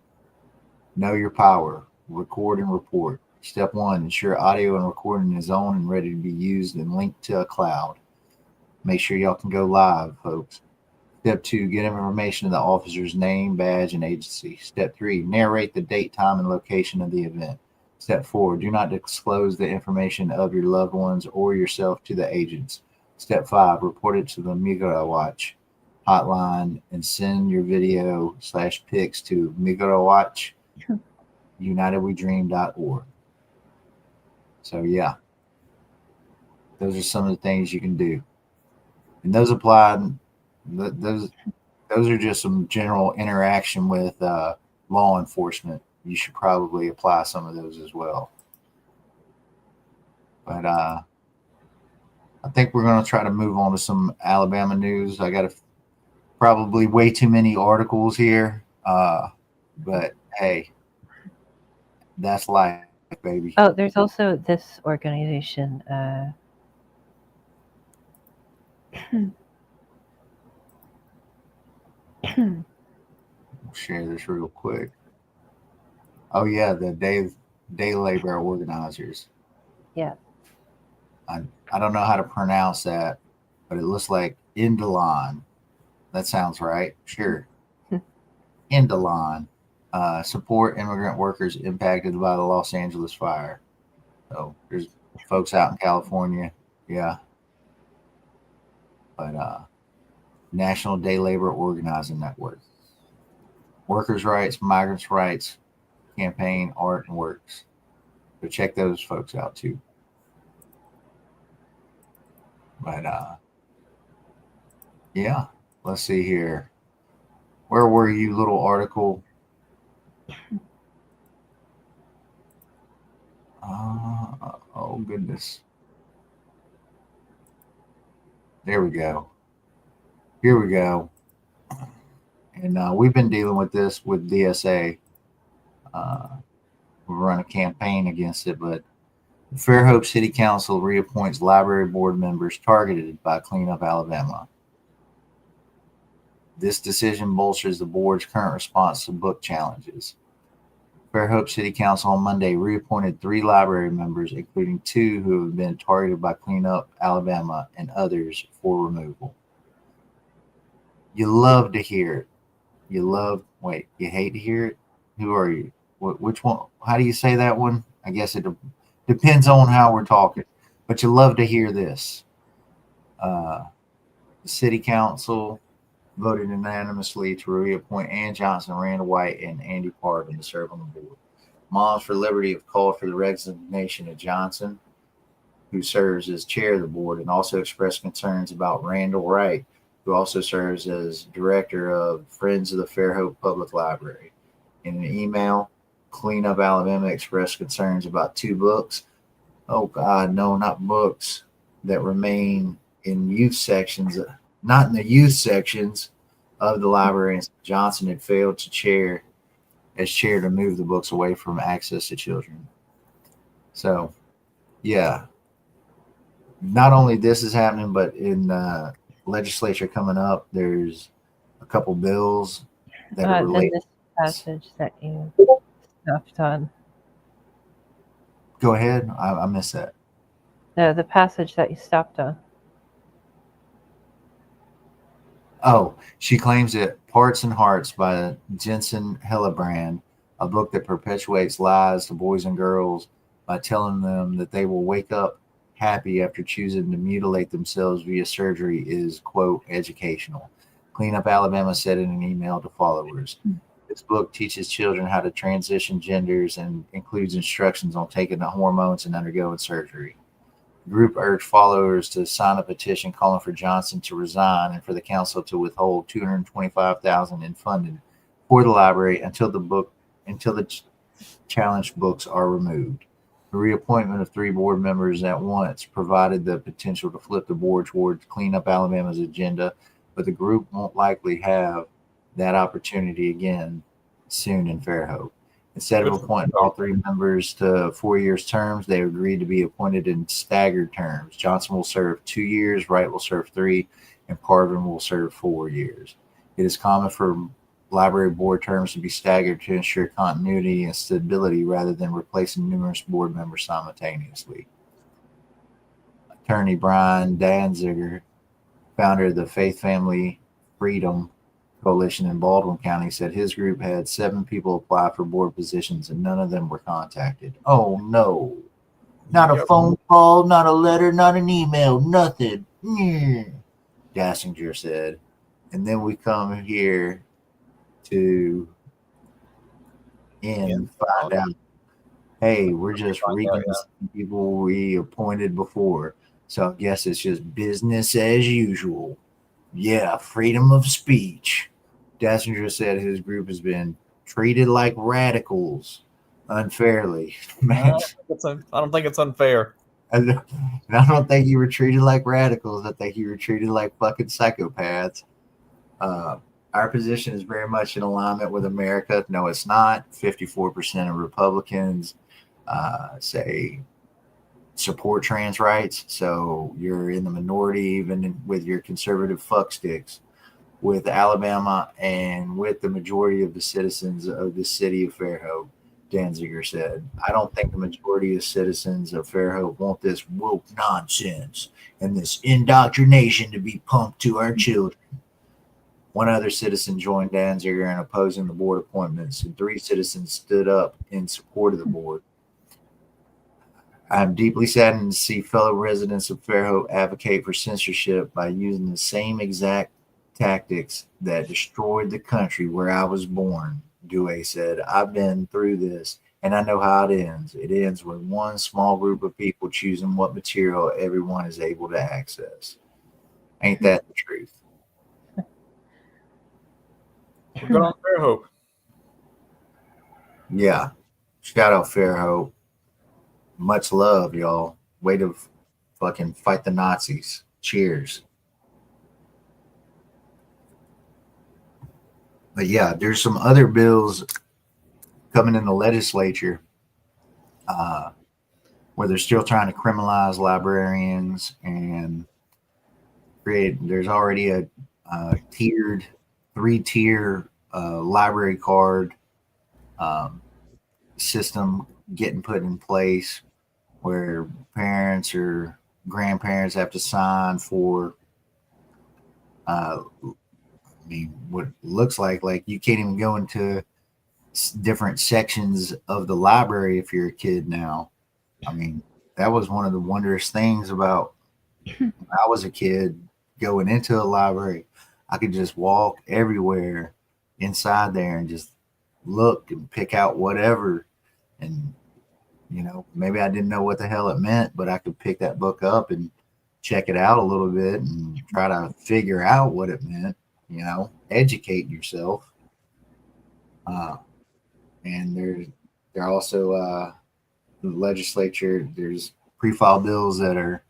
Know your power. Record and report. Step 1, ensure audio and recording is on and ready to be used and linked to a cloud. Make sure y'all can go live, folks. Step 2, get information of the officer's name, badge, and agency. Step 3, narrate the date, time, and location of the event. Step 4, do not disclose the information of your loved ones or yourself to the agents. Step 5, report it to the Migra Watch hotline and send your video / pics to Migra Watch, UnitedWeDream.org. So yeah, those are some of the things you can do. And those apply, those those are just some general interaction with law enforcement. You should probably apply some of those as well. But I think we're going to try to move on to some Alabama news. I got probably way too many articles here, but hey, that's life, baby. Oh, there's also this organization. I'll share this real quick. Oh yeah, the day labor organizers. Yeah. I don't know how to pronounce that, but it looks like Indalon. That sounds right. Sure. Indalon. Support immigrant workers impacted by the Los Angeles fire. So there's folks out in California. Yeah. But National Day Labor Organizing Network. Workers' rights, migrants' rights, campaign, art, and works. So check those folks out too. But yeah, let's see here. Where were you, little article? Oh goodness. There we go. Here we go. And we've been dealing with this with DSA. We run a campaign against it, but Fairhope City Council reappoints library board members targeted by Clean Up Alabama. This decision bolsters the board's current response to book challenges. Fairhope City Council on Monday reappointed 3 library members, including 2 who have been targeted by Clean Up Alabama and others for removal. You love to hear it. You hate to hear it? Who are you? Which one? How do you say that one? I guess it depends on how we're talking, but you love to hear this. The city council voted unanimously to reappoint Ann Johnson, Randall White, and Andy Parvin to serve on the board. Moms for Liberty have called for the resignation of Johnson, who serves as chair of the board, and also expressed concerns about Randall Wright, who also serves as director of Friends of the Fairhope Public Library. In an email, Clean Up Alabama expressed concerns about 2 books. Oh God, no, not books that remain in youth sections, not in the youth sections of the library. And Johnson had failed to chair to move the books away from access to children. So, yeah, not only this is happening, but in the legislature coming up, there's a couple bills that are related. Then this passage that you stopped on. Go ahead. I missed that. The passage that you stopped on. Oh, she claims that Parts and Hearts by Jensen Hillebrand, a book that perpetuates lies to boys and girls by telling them that they will wake up happy after choosing to mutilate themselves via surgery, is, quote, educational. Clean Up Alabama said in an email to followers. This book teaches children how to transition genders and includes instructions on taking the hormones and undergoing surgery. The group urged followers to sign a petition calling for Johnson to resign and for the council to withhold $225,000 in funding for the library until the challenged books are removed. The reappointment of 3 board members at once provided the potential to flip the board towards Clean Up Alabama's agenda, but the group won't likely have that opportunity again soon in Fairhope. Instead of appointing all 3 members to 4-year terms, they agreed to be appointed in staggered terms. Johnson will serve 2 years, Wright will serve 3, and Parvin will serve 4 years. It is common for library board terms to be staggered to ensure continuity and stability rather than replacing numerous board members simultaneously. Attorney Brian Danziger, founder of the Faith Family Freedom Coalition in Baldwin County, said his group had 7 people apply for board positions and none of them were contacted. Oh no, not a phone call, not a letter, not an email, nothing. Dassinger said. And then we come here to find out, hey, we're just reconsidering people we appointed before. So I guess it's just business as usual. Yeah, freedom of speech. Dassinger said his group has been treated like radicals unfairly. Man, I don't think it's unfair. and I don't think you were treated like radicals. I think you were treated like fucking psychopaths. Our position is very much in alignment with America. No, it's not. 54% of Republicans say support trans rights. So you're in the minority, even with your conservative fucksticks. With Alabama and with the majority of the citizens of the city of Fairhope, Danziger said. I don't think the majority of citizens of Fairhope want this woke nonsense and this indoctrination to be pumped to our children. One other citizen joined Danziger in opposing the board appointments, and 3 citizens stood up in support of the board. I'm deeply saddened to see fellow residents of Fairhope advocate for censorship by using the same exact tactics that destroyed the country where I was born, Dewey said. I've been through this, and I know how it ends. It ends with one small group of people choosing what material everyone is able to access. Ain't that the truth? Good on Fairhope. Yeah. Shout out Fairhope. Much love, y'all. Way to fucking fight the Nazis. Cheers. But yeah, there's some other bills coming in the legislature where they're still trying to criminalize librarians and create. There's already a tiered, 3-tier library card system getting put in place where parents or grandparents have to sign for what looks like you can't even go into different sections of the library if you're a kid now. I mean, that was one of the wondrous things about when I was a kid going into a library. I could just walk everywhere inside there and just look and pick out whatever. And, maybe I didn't know what the hell it meant, but I could pick that book up and check it out a little bit and try to figure out what it meant. Educate yourself. And they're also the legislature, there's pre-filed bills that are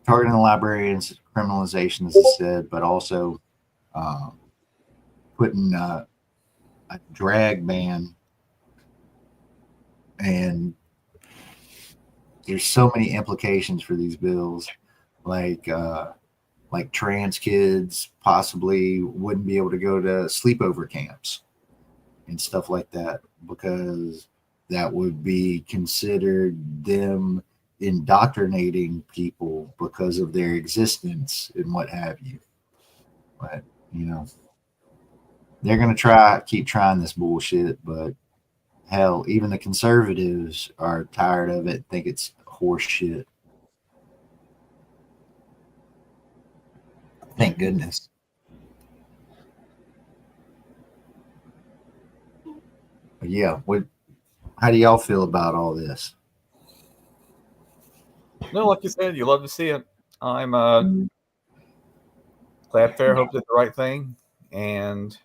targeting the librarians, criminalization, as I said, but also putting a drag ban. And there's so many implications for these bills, like trans kids possibly wouldn't be able to go to sleepover camps and stuff like that, because that would be considered them indoctrinating people because of their existence and what have you. But, they're going to keep trying this bullshit, but hell, even the conservatives are tired of it, think it's horse shit. Thank goodness. But yeah, how do y'all feel about all this? No, like you said, you love to see it. I'm glad Fairhope did the right thing, and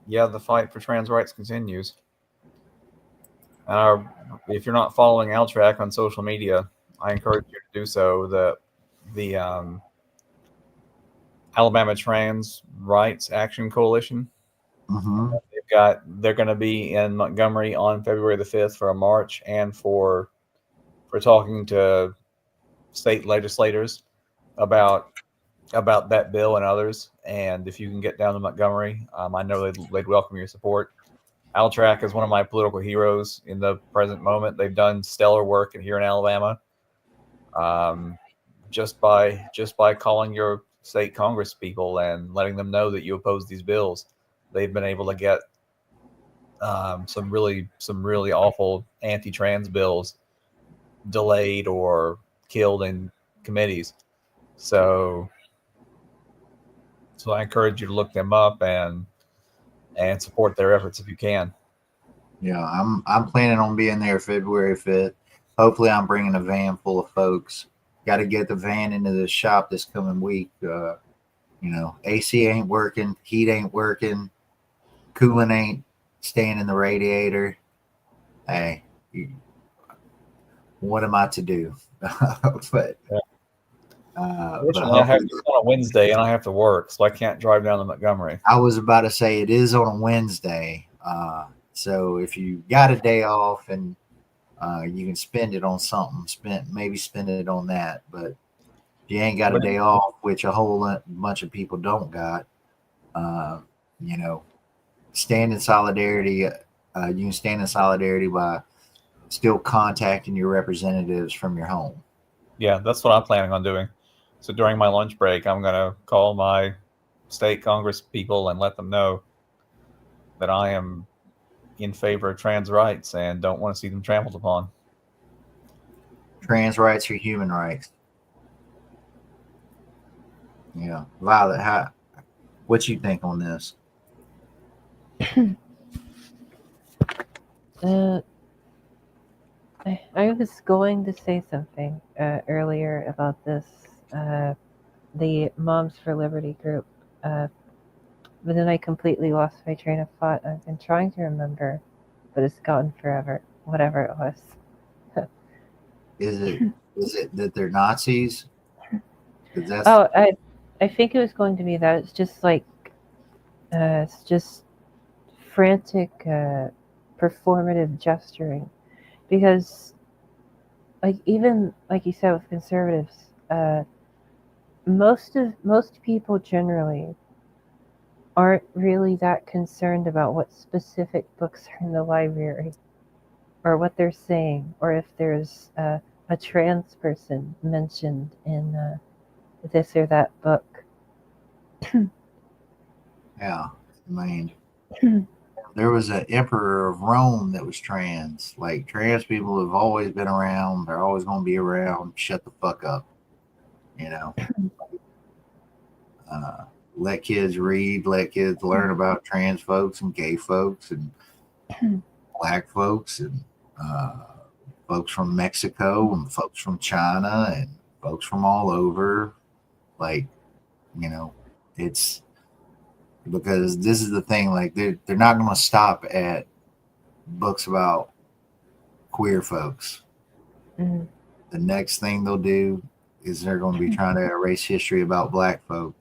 yeah, the fight for trans rights continues. If you're not following Altrac on social media, I encourage you to do so. The Alabama Trans Rights Action Coalition. Mm-hmm. They're going to be in Montgomery on February the 5th for a march and for talking to state legislators about that bill and others. And if you can get down to Montgomery, I know they'd welcome your support. Altrac is one of my political heroes in the present moment. They've done stellar work here in Alabama. Just by calling your state Congress people and letting them know that you oppose these bills, they've been able to get some really awful anti-trans bills delayed or killed in committees. So I encourage you to look them up and support their efforts if you can. Yeah, I'm planning on being there February 5th. Hopefully I'm bringing a van full of folks. Got to get the van into the shop this coming week. You know, AC ain't working, heat ain't working, coolant ain't staying in the radiator. Hey, what am I to do? but Yeah. but Fortunately, I have to on a Wednesday and I have to work, so I can't drive down to Montgomery. I was about to say it is on a Wednesday. So if you got a day off and you can spend it on something, maybe spend it on that. But if you ain't got a day off, which a whole bunch of people don't got, you know, stand in solidarity. You can stand in solidarity by still contacting your representatives from your home. Yeah, that's what I'm planning on doing. So during my lunch break, I'm going to call my state Congress people and let them know that I am in favor of trans rights and don't want to see them trampled upon. Trans rights are human rights. Yeah. Violet, what you think on this? I was going to say something earlier about this, the Moms for Liberty group, but then I completely lost my train of thought. I've been trying to remember, but it's gone forever. Whatever it was. Is it that they're Nazis? Oh, I think it was going to be that. It's just frantic performative gesturing, because even like you said with conservatives, most people generally aren't really that concerned about what specific books are in the library or what they're saying, or if there's a trans person mentioned in this or that book. Yeah, I mean, there was an emperor of Rome that was trans. Like, trans people have always been around. They're always going to be around. Shut the fuck up. You know, let kids read, let kids learn about trans folks and gay folks and black folks and folks from Mexico and folks from China and folks from all over. Like, you know, it's because this is the thing. Like, they're not going to stop at books about queer folks. Mm-hmm. The next thing they'll do is they're going to be trying to erase history about black folk,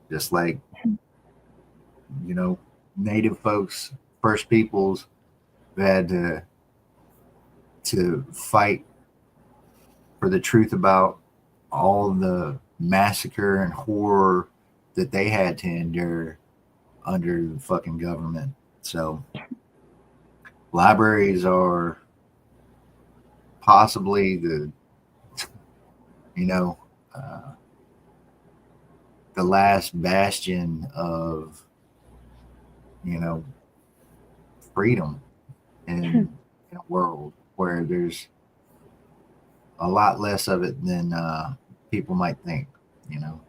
just like, you know, native folks, first peoples had to fight for the truth about all the massacre and horror that they had to endure under the fucking government. So libraries are possibly the, you know, the last bastion of, you know, freedom in a world where there's a lot less of it than people might think, you know.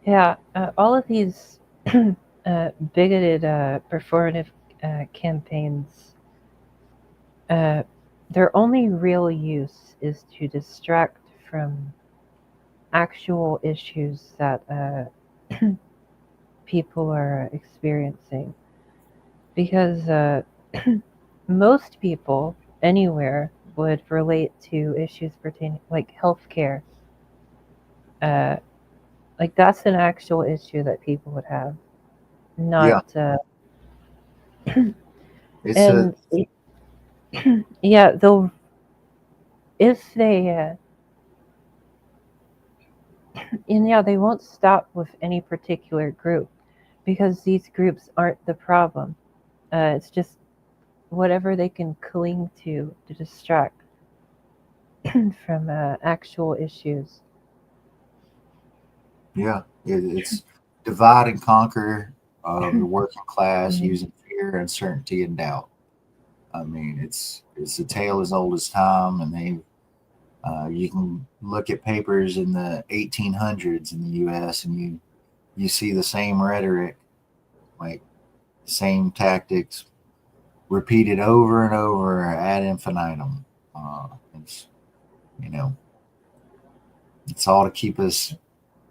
Yeah, all of these bigoted performative campaigns, their only real use is to distract from actual issues that people are experiencing. Because most people anywhere would relate to issues pertaining, like healthcare. Like that's an actual issue that people would have, not. It's And yeah, they'll if they and yeah, they won't stop with any particular group because these groups aren't the problem. It's just whatever they can cling to distract from actual issues. it's divide and conquer the working class using fear, uncertainty, and doubt. I mean, it's a tale as old as time, and you can look at papers in the 1800s in the U.S. and you see the same rhetoric, like same tactics, repeated over and over ad infinitum. It's, you know, it's all to keep us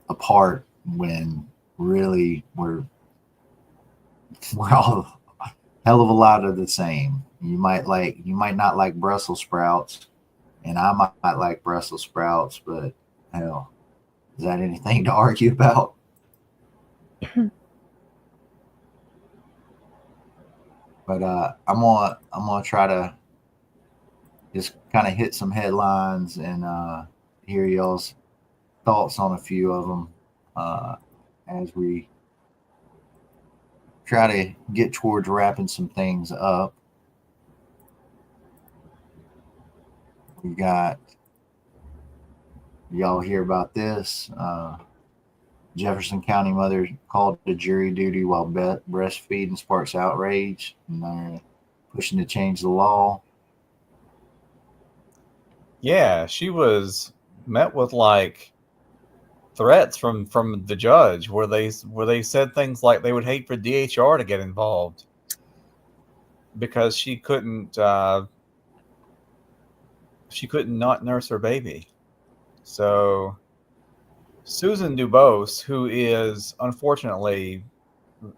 apart when really we're all a hell of a lot of the same. You might not like Brussels sprouts, and I might like Brussels sprouts, but hell, is that anything to argue about? But I'm gonna try to just kind of hit some headlines and hear y'all's thoughts on a few of them as we try to get towards wrapping some things up. We got, y'all hear about this? Jefferson County mother called to jury duty while breastfeeding sparks outrage, and they're pushing to change the law. Yeah, she was met with like threats from the judge where they said things like they would hate for DHR to get involved because she couldn't not nurse her baby. So Susan Dubose, who is unfortunately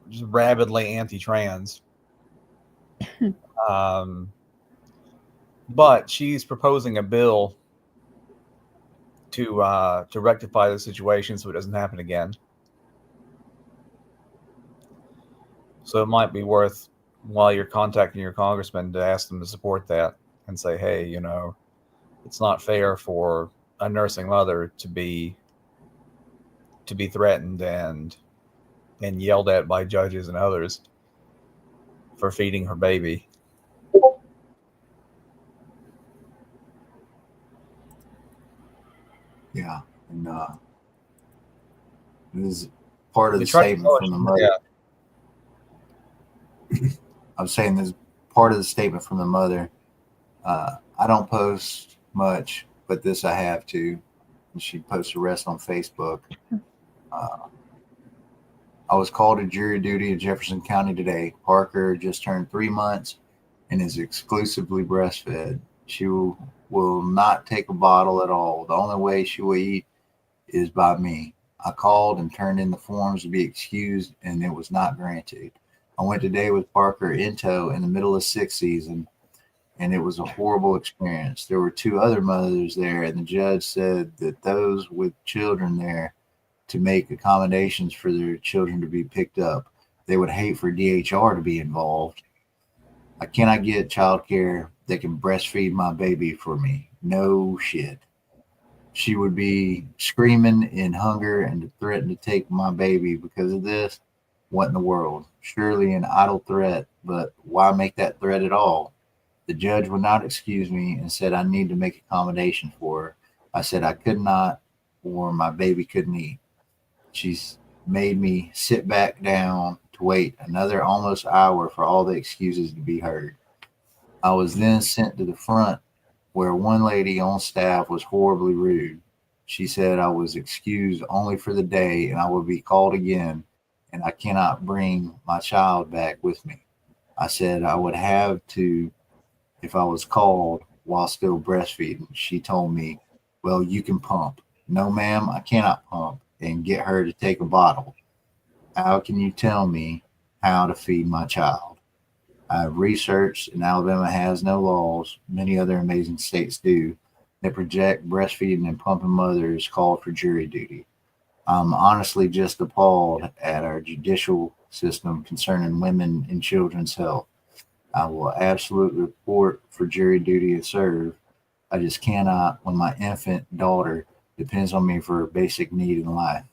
just rabidly anti-trans, but she's proposing a bill to rectify the situation so it doesn't happen again. So it might be worth, while you're contacting your congressman, to ask them to support that and say, hey, you know, it's not fair for a nursing mother to be threatened and yelled at by judges and others for feeding her baby. Yeah, and this is part of the statement from the mother. Yeah. I'm saying this is part of the statement from the mother. I don't post much, but this I have to. And she posts the rest on Facebook. I was called to jury duty in Jefferson County today. Parker just turned 3 months and is exclusively breastfed. She will not take a bottle at all. The only way she will eat is by me. I called and turned in the forms to be excused, and it was not granted. I went today with Parker in tow in the middle of 6th season, and it was a horrible experience. There were 2 other mothers there, and the judge said that those with children there to make accommodations for their children to be picked up. They would hate for DHR to be involved. I cannot get childcare that can breastfeed my baby for me. No shit. She would be screaming in hunger and threaten to take my baby because of this. What in the world? Surely an idle threat, but why make that threat at all? The judge would not excuse me and said I need to make accommodation for her. I said I could not, or my baby couldn't eat. She's made me sit back down to wait another almost hour for all the excuses to be heard. I was then sent to the front where one lady on staff was horribly rude. She said I was excused only for the day and I would be called again, and I cannot bring my child back with me. I said I would have to if I was called while still breastfeeding. She told me, well, you can pump. No, ma'am, I cannot pump and get her to take a bottle. How can you tell me how to feed my child? I've researched, and Alabama has no laws, many other amazing states do, that project breastfeeding and pumping mothers called for jury duty. I'm honestly just appalled at our judicial system concerning women and children's health. I will absolutely report for jury duty and serve. I just cannot when my infant daughter depends on me for her basic need in life.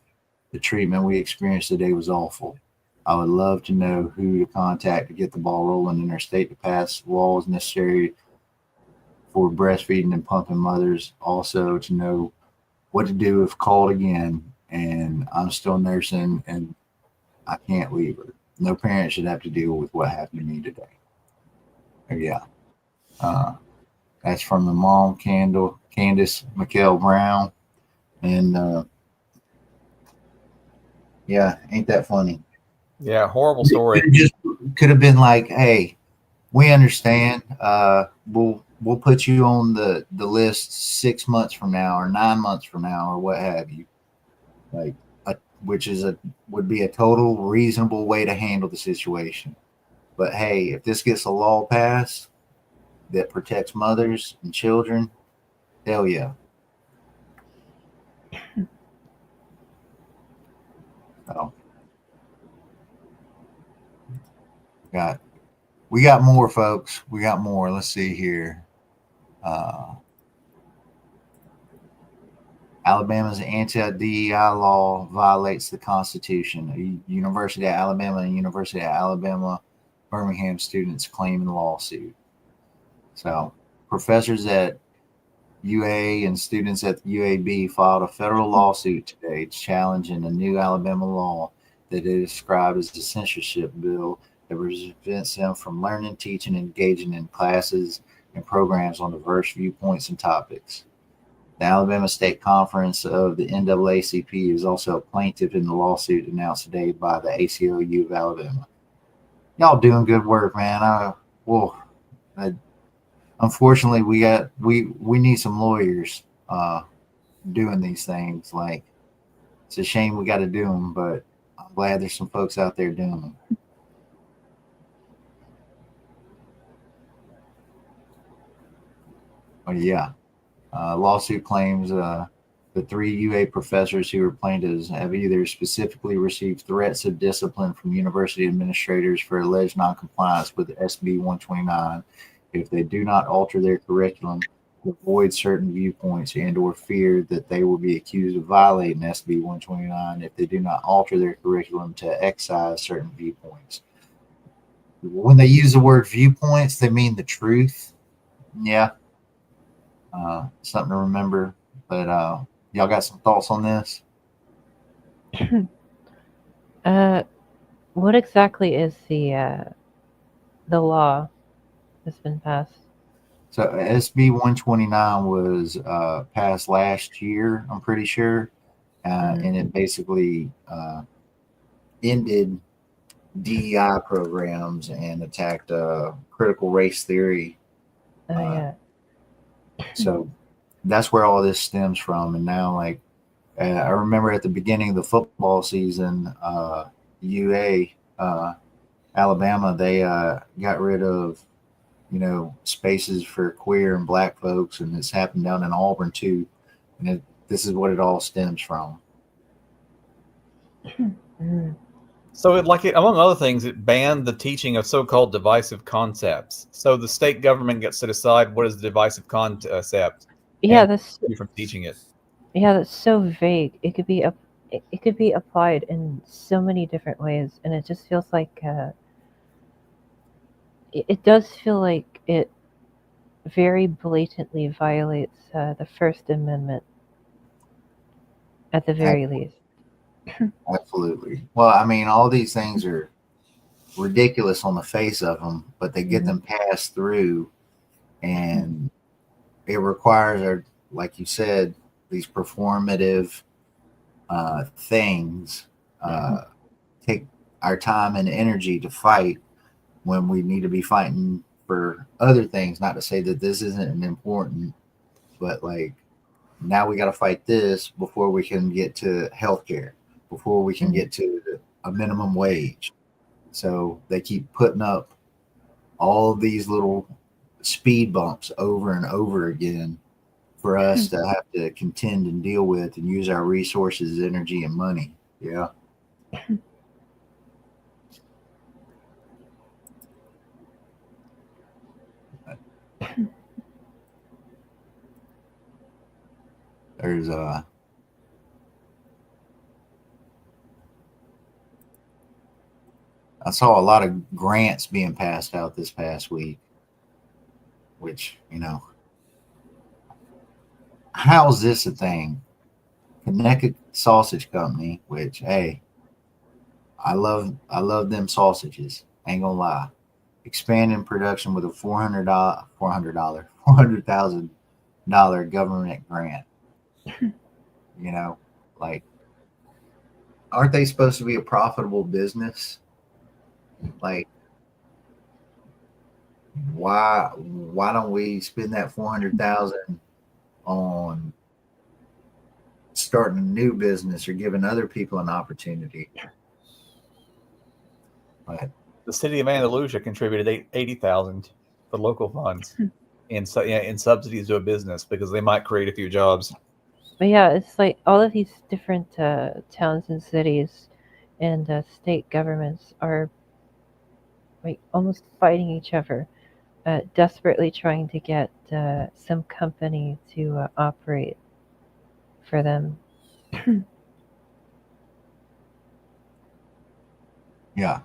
The treatment we experienced today was awful. I would love to know who to contact to get the ball rolling in our state to pass laws necessary for breastfeeding and pumping mothers. Also to know what to do if called again and I'm still nursing and I can't leave her. No parent should have to deal with what happened to me today. Yeah. That's from the mom, Candace McKell Brown. And yeah, ain't that funny? Yeah, horrible story. It just could have been like, hey, we understand. We'll put you on the list 6 months from now or 9 months from now or what have you. Like which would be a total reasonable way to handle the situation. But hey, if this gets a law passed that protects mothers and children, hell yeah. So we got more, folks. We got more. Let's see here. Alabama's anti-DEI law violates the Constitution. University of Alabama and University of Alabama Birmingham students claim in the lawsuit. So professors at UA and students at the UAB filed a federal lawsuit today challenging a new Alabama law that they described as a censorship bill that prevents them from learning, teaching, and engaging in classes and programs on diverse viewpoints and topics. The Alabama State Conference of the NAACP is also a plaintiff in the lawsuit announced today by the ACLU of Alabama. Y'all doing good work, man. Unfortunately, we need some lawyers doing these things. Like, it's a shame we got to do them, but I'm glad there's some folks out there doing them. But yeah, lawsuit claims the three UA professors who were plaintiffs have either specifically received threats of discipline from university administrators for alleged noncompliance with SB 129 if they do not alter their curriculum to avoid certain viewpoints and or fear that they will be accused of violating SB 129 if they do not alter their curriculum to excise certain viewpoints. When they use the word viewpoints, they mean the truth. Yeah. Something to remember. But y'all got some thoughts on this? What exactly is the law that's been passed? So SB 129 was passed last year, I'm pretty sure, and it basically ended DEI programs and attacked critical race theory. Yeah. So that's where all this stems from. And now, like, I remember at the beginning of the football season, UA, Alabama, they got rid of, spaces for queer and black folks, and it's happened down in Auburn too. And this is what it all stems from. So, among other things, it banned the teaching of so-called divisive concepts. So the state government gets to decide what is the divisive concept. Yeah, and that's you from teaching it. Yeah, that's so vague. It could be it could be applied in so many different ways, and it just feels like it does feel like it very blatantly violates the First Amendment at the very least. Absolutely. Well, I mean, all these things are ridiculous on the face of them, but they get them passed through, and it requires, like you said, these performative things take our time and energy to fight when we need to be fighting for other things. Not to say that this isn't important, but like, now we got to fight this before we can get to healthcare, before we can get to a minimum wage. So they keep putting up all these little speed bumps over and over again for us to have to contend and deal with and use our resources, energy, and money. Yeah. There's I saw a lot of grants being passed out this past week, which, how's this a thing? Connecticut Sausage Company, which, hey, I love them sausages. Ain't gonna lie. Expanding production with a $400,000 government grant. Like, aren't they supposed to be a profitable business? Like, why don't we spend that $400,000 on starting a new business or giving other people an opportunity. But The city of Andalusia contributed $80,000 for local funds in subsidies to a business because they might create a few jobs. But yeah, it's like all of these different towns and cities and state governments are like almost fighting each other, desperately trying to get some company to operate for them. yeah.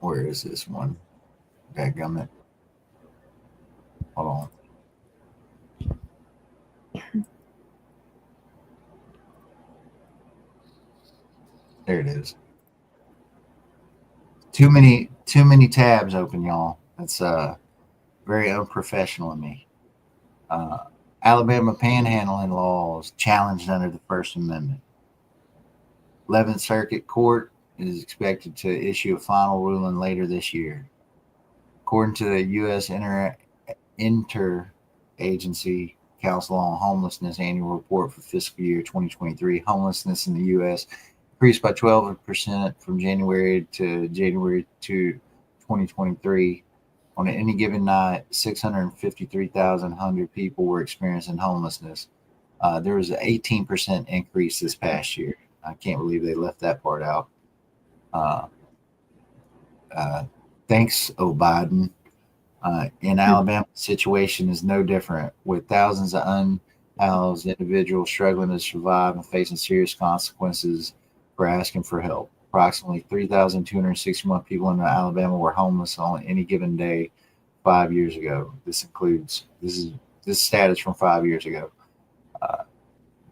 Where is this one? Dadgummit. Hold on. There it is. Too many tabs open, y'all. That's very unprofessional of me. Alabama panhandling laws challenged under the First Amendment. 11th Circuit Court is expected to issue a final ruling later this year. According to the U.S. Interagency Council on Homelessness annual report for fiscal year 2023, homelessness in the U.S. increased by 12% from January to 2023. On any given night, 653,100 people were experiencing homelessness. There was an 18% increase this past year. I can't believe they left that part out. Thanks, Biden. In Alabama, the situation is no different, with thousands of unhoused individuals struggling to survive and facing serious consequences for asking for help. Approximately 3,261 people in Alabama were homeless on any given day 5 years ago. This status from 5 years ago.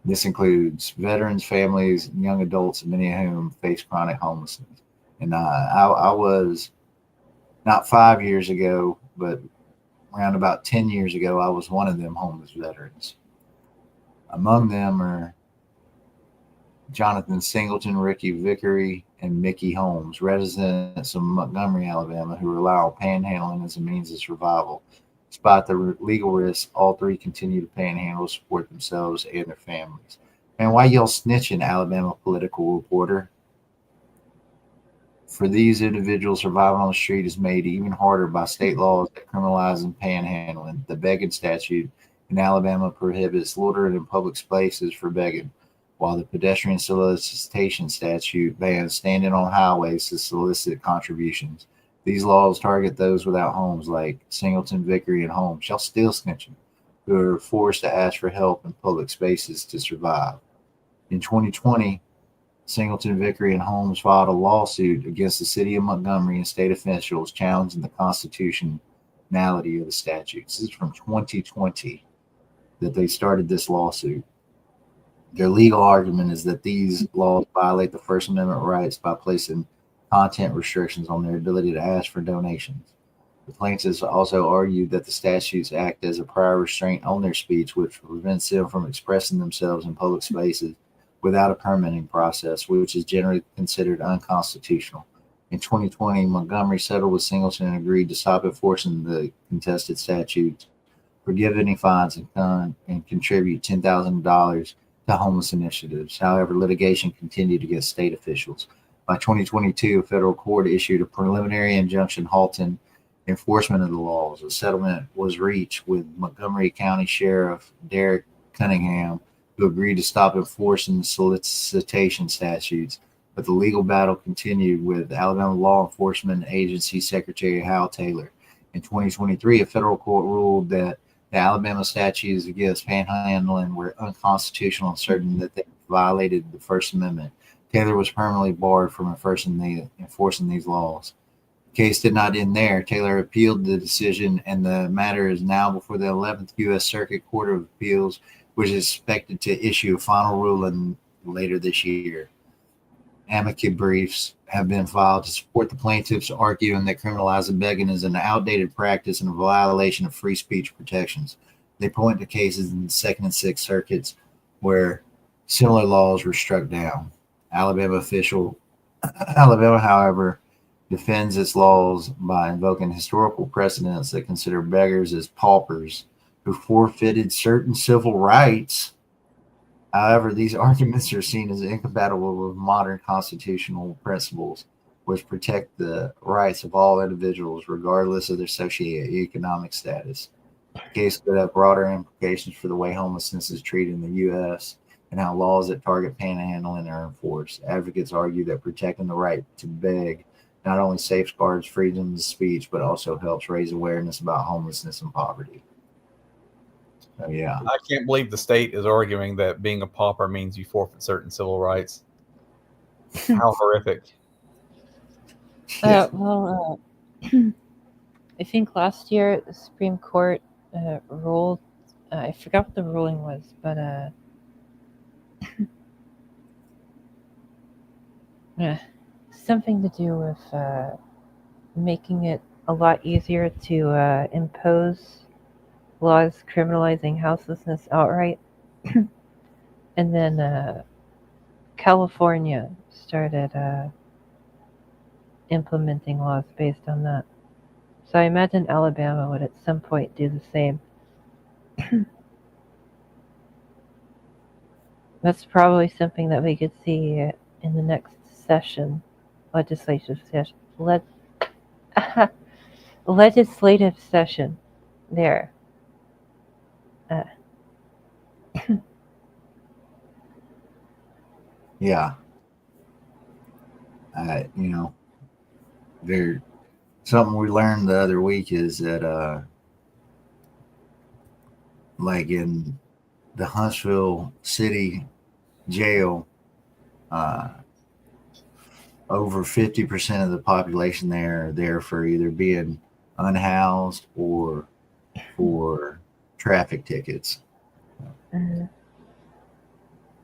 This includes veterans, families, and young adults, many of whom face chronic homelessness. And I was, not 5 years ago, but around about 10 years ago, I was one of them homeless veterans. Among them are Jonathan Singleton, Ricky Vickery, and Mickey Holmes, residents of Montgomery, Alabama, who rely on panhandling as a means of survival. Despite the legal risks, all three continue to panhandle to support themselves and their families. Man, why y'all snitching, Alabama political reporter? For these individuals, surviving on the street is made even harder by state laws that criminalize panhandling. The begging statute in Alabama prohibits loitering in public spaces for begging, while the pedestrian solicitation statute bans standing on highways to solicit contributions. These laws target those without homes, like Singleton, Vickery, and Holmes. Y'all still snitching, who are forced to ask for help in public spaces to survive. In 2020, Singleton, Vickery, and Holmes filed a lawsuit against the city of Montgomery and state officials challenging the constitutionality of the statutes. This is from 2020 that they started this lawsuit. Their legal argument is that these laws violate the First Amendment rights by placing content restrictions on their ability to ask for donations. The plaintiffs also argued that the statutes act as a prior restraint on their speech, which prevents them from expressing themselves in public spaces without a permitting process, which is generally considered unconstitutional. In 2020, Montgomery settled with Singleton and agreed to stop enforcing the contested statutes, forgive any fines, and contribute $10,000 to homeless initiatives. However, litigation continued against state officials. By 2022, a federal court issued a preliminary injunction halting enforcement of the laws. A settlement was reached with Montgomery County Sheriff Derek Cunningham, who agreed to stop enforcing the solicitation statutes. But the legal battle continued with Alabama Law Enforcement Agency Secretary Hal Taylor. In 2023, a federal court ruled that the Alabama statutes against panhandling were unconstitutional and certain that they violated the First Amendment. Taylor was permanently barred from enforcing these laws. The case did not end there. Taylor appealed the decision, and the matter is now before the 11th U.S. Circuit Court of Appeals, which is expected to issue a final ruling later this year. Amicus briefs have been filed to support the plaintiffs, arguing that criminalizing begging is an outdated practice and a violation of free speech protections. They point to cases in the Second and Sixth Circuits where similar laws were struck down. Alabama, however, defends its laws by invoking historical precedents that consider beggars as paupers who forfeited certain civil rights. However, these arguments are seen as incompatible with modern constitutional principles, which protect the rights of all individuals, regardless of their socioeconomic status. The case could have broader implications for the way homelessness is treated in the U.S. and how laws that target panhandling are enforced. Advocates argue that protecting the right to beg not only safeguards freedom of speech, but also helps raise awareness about homelessness and poverty. So, yeah. I can't believe the state is arguing that being a pauper means you forfeit certain civil rights. How horrific. Yeah. Well, I think last year the Supreme Court ruled. I forgot what the ruling was, but something to do with making it a lot easier to impose laws criminalizing houselessness outright. And then California started implementing laws based on that. So I imagine Alabama would at some point do the same. That's probably something that we could see in the next session, legislative session. Legislative session. There. Yeah. There. Something we learned the other week is that, like in the Huntsville City Jail, over 50% of the population there are there for either being unhoused or for traffic tickets.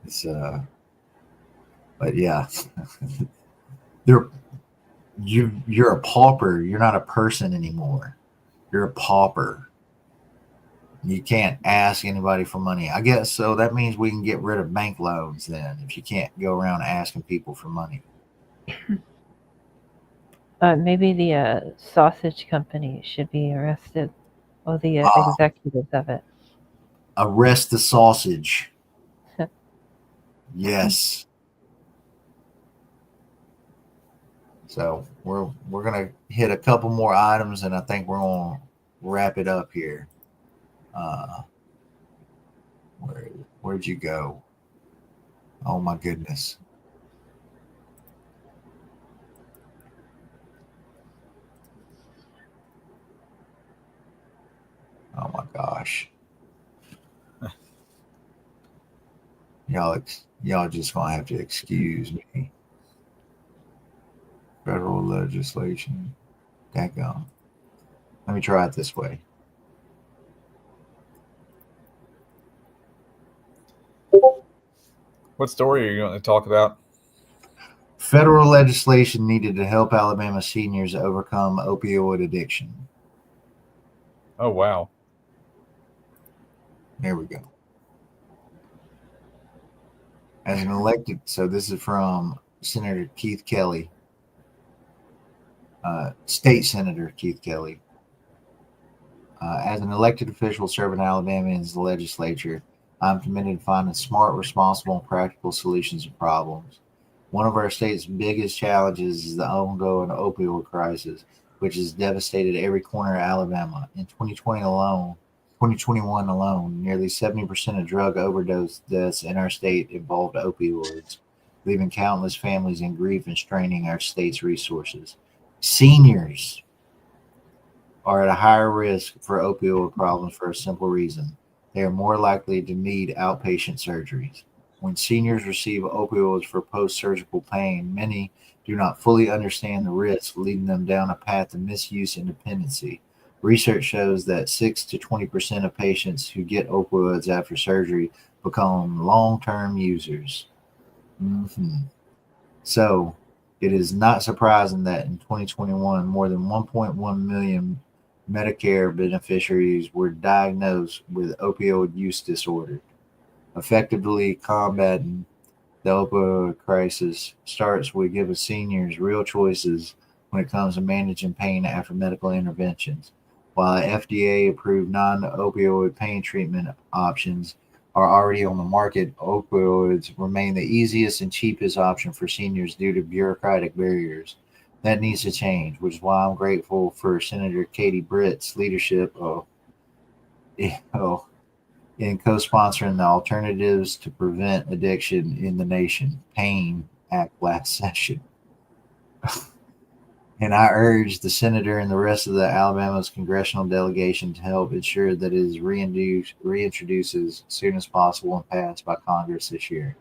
It's but yeah, you're a pauper. You're not a person anymore. You're a pauper. You can't ask anybody for money. I guess so. That means we can get rid of bank loans then, if you can't go around asking people for money. Maybe the sausage company should be arrested. Or the executives of it. Arrest the sausage. Yes. So we're gonna hit a couple more items, and I think we're gonna wrap it up here. Where'd you go? Oh my goodness. Oh my gosh. Y'all just gonna have to excuse me. Federal legislation. Daggone. Let me try it this way. What story are you going to talk about? Federal legislation needed to help Alabama seniors overcome opioid addiction. Oh, wow. There we go. As an elected, so this is from Senator Keith Kelly, State Senator Keith Kelly. As an elected official serving Alabamians in the legislature, I'm committed to finding smart, responsible, and practical solutions to problems. One of our state's biggest challenges is the ongoing opioid crisis, which has devastated every corner of Alabama. In 2021 alone, nearly 70% of drug overdose deaths in our state involved opioids, leaving countless families in grief and straining our state's resources. Seniors are at a higher risk for opioid problems for a simple reason. They are more likely to need outpatient surgeries. When seniors receive opioids for post-surgical pain, many do not fully understand the risks, leading them down a path of misuse and dependency. Research shows that 6 to 20% of patients who get opioids after surgery become long-term users. So, it is not surprising that in 2021, more than 1.1 million Medicare beneficiaries were diagnosed with opioid use disorder. Effectively combating the opioid crisis starts with giving seniors real choices when it comes to managing pain after medical interventions. While FDA-approved non-opioid pain treatment options are already on the market, opioids remain the easiest and cheapest option for seniors due to bureaucratic barriers. That needs to change, which is why I'm grateful for Senator Katie Britt's leadership in co-sponsoring the Alternatives to Prevent Addiction in the Nation (PAIN) Act last session. And I urge the senator and the rest of the Alabama's congressional delegation to help ensure that it is reintroduced as soon as possible and passed by Congress this year.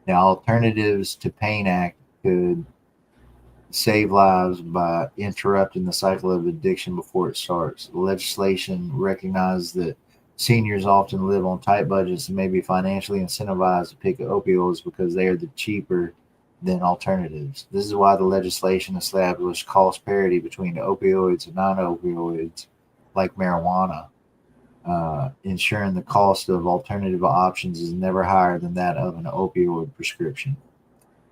The Alternatives to PAIN Act could save lives by interrupting the cycle of addiction before it starts. The legislation recognizes that seniors often live on tight budgets and may be financially incentivized to pick opioids because they are the cheaper than alternatives. This is why the legislation established cost parity between the opioids and non-opioids, like marijuana, ensuring the cost of alternative options is never higher than that of an opioid prescription.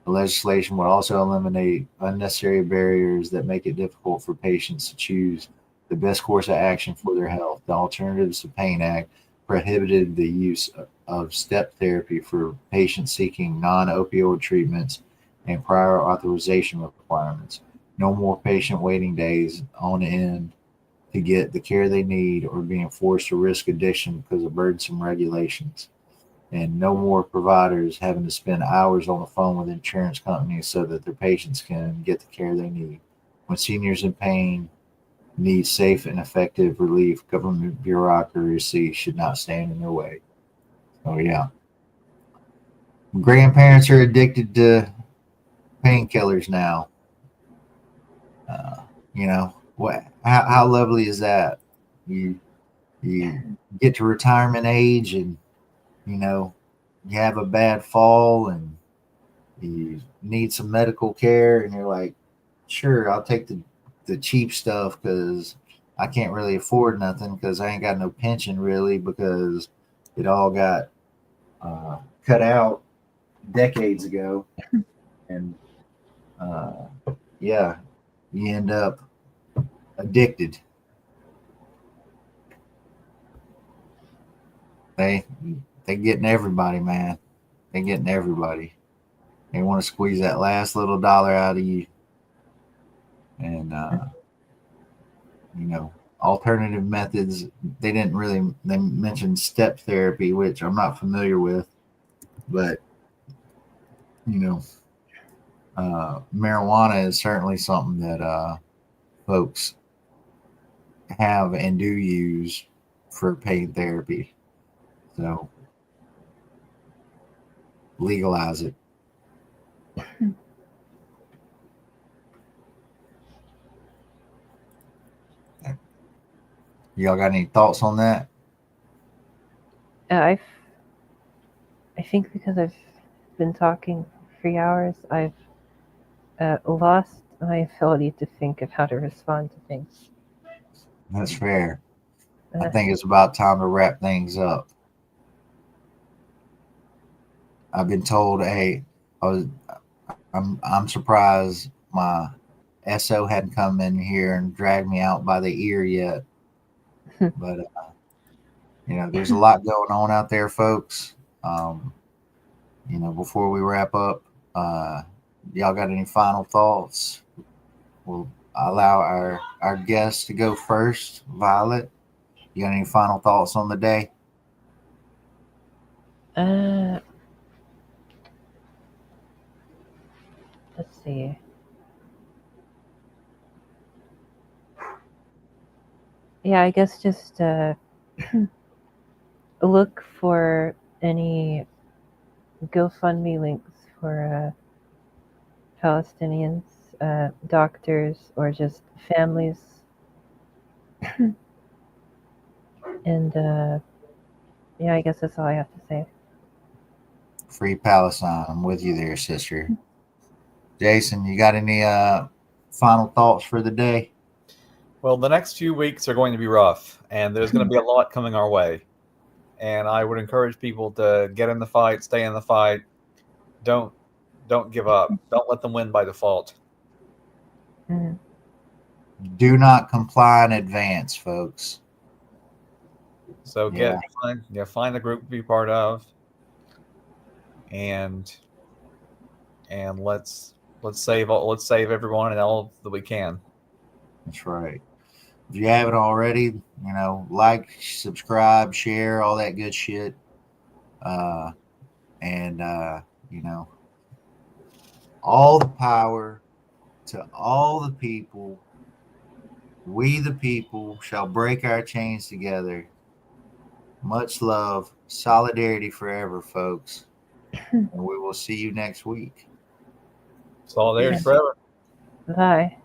The legislation would also eliminate unnecessary barriers that make it difficult for patients to choose the best course of action for their health. The Alternatives to PAIN Act prohibited the use of step therapy for patients seeking non-opioid treatments and prior authorization requirements. No more patient waiting days on end to get the care they need or being forced to risk addiction because of burdensome regulations. And no more providers having to spend hours on the phone with insurance companies so that their patients can get the care they need. When seniors in pain need safe and effective relief, government bureaucracy should not stand in their way. Oh, yeah. Grandparents are addicted to painkillers now. How lovely is that? You get to retirement age and you have a bad fall and you need some medical care and you're like, sure, I'll take the cheap stuff because I can't really afford nothing because I ain't got no pension really because it all got cut out decades ago. And yeah, you end up addicted. They getting everybody, man. They getting everybody. They want to squeeze that last little dollar out of you. And alternative methods. They mentioned step therapy, which I'm not familiar with, but marijuana is certainly something that folks have and do use for pain therapy. So legalize it. Y'all got any thoughts on that? I think because I've been talking for 3 hours, I've lost my ability to think of how to respond to things. That's fair. I think it's about time to wrap things up. I've been told, hey, I'm surprised my SO hadn't come in here and dragged me out by the ear yet. But there's a lot going on out there, folks. Before we wrap up, y'all got any final thoughts? We'll allow our guests to go first. Violet, you got any final thoughts on the day? Let's see. Yeah, I guess just look for any GoFundMe links for Palestinians, doctors, or just families. And I guess that's all I have to say. Free Palestine. I'm with you there, sister. Jason, you got any final thoughts for the day? Well, the next few weeks are going to be rough, and there's going to be a lot coming our way. And I would encourage people to get in the fight, stay in the fight. Don't give up. Don't let them win by default. Mm. Do not comply in advance, folks. So Yeah. find a group to be part of, and let's save everyone and all that we can. That's right. If you haven't already, like, subscribe, share, all that good shit. And all the power to all the people. We the people shall break our chains together. Much love, solidarity forever, folks. And we will see you next week. Solidarity Peace. forever. Bye.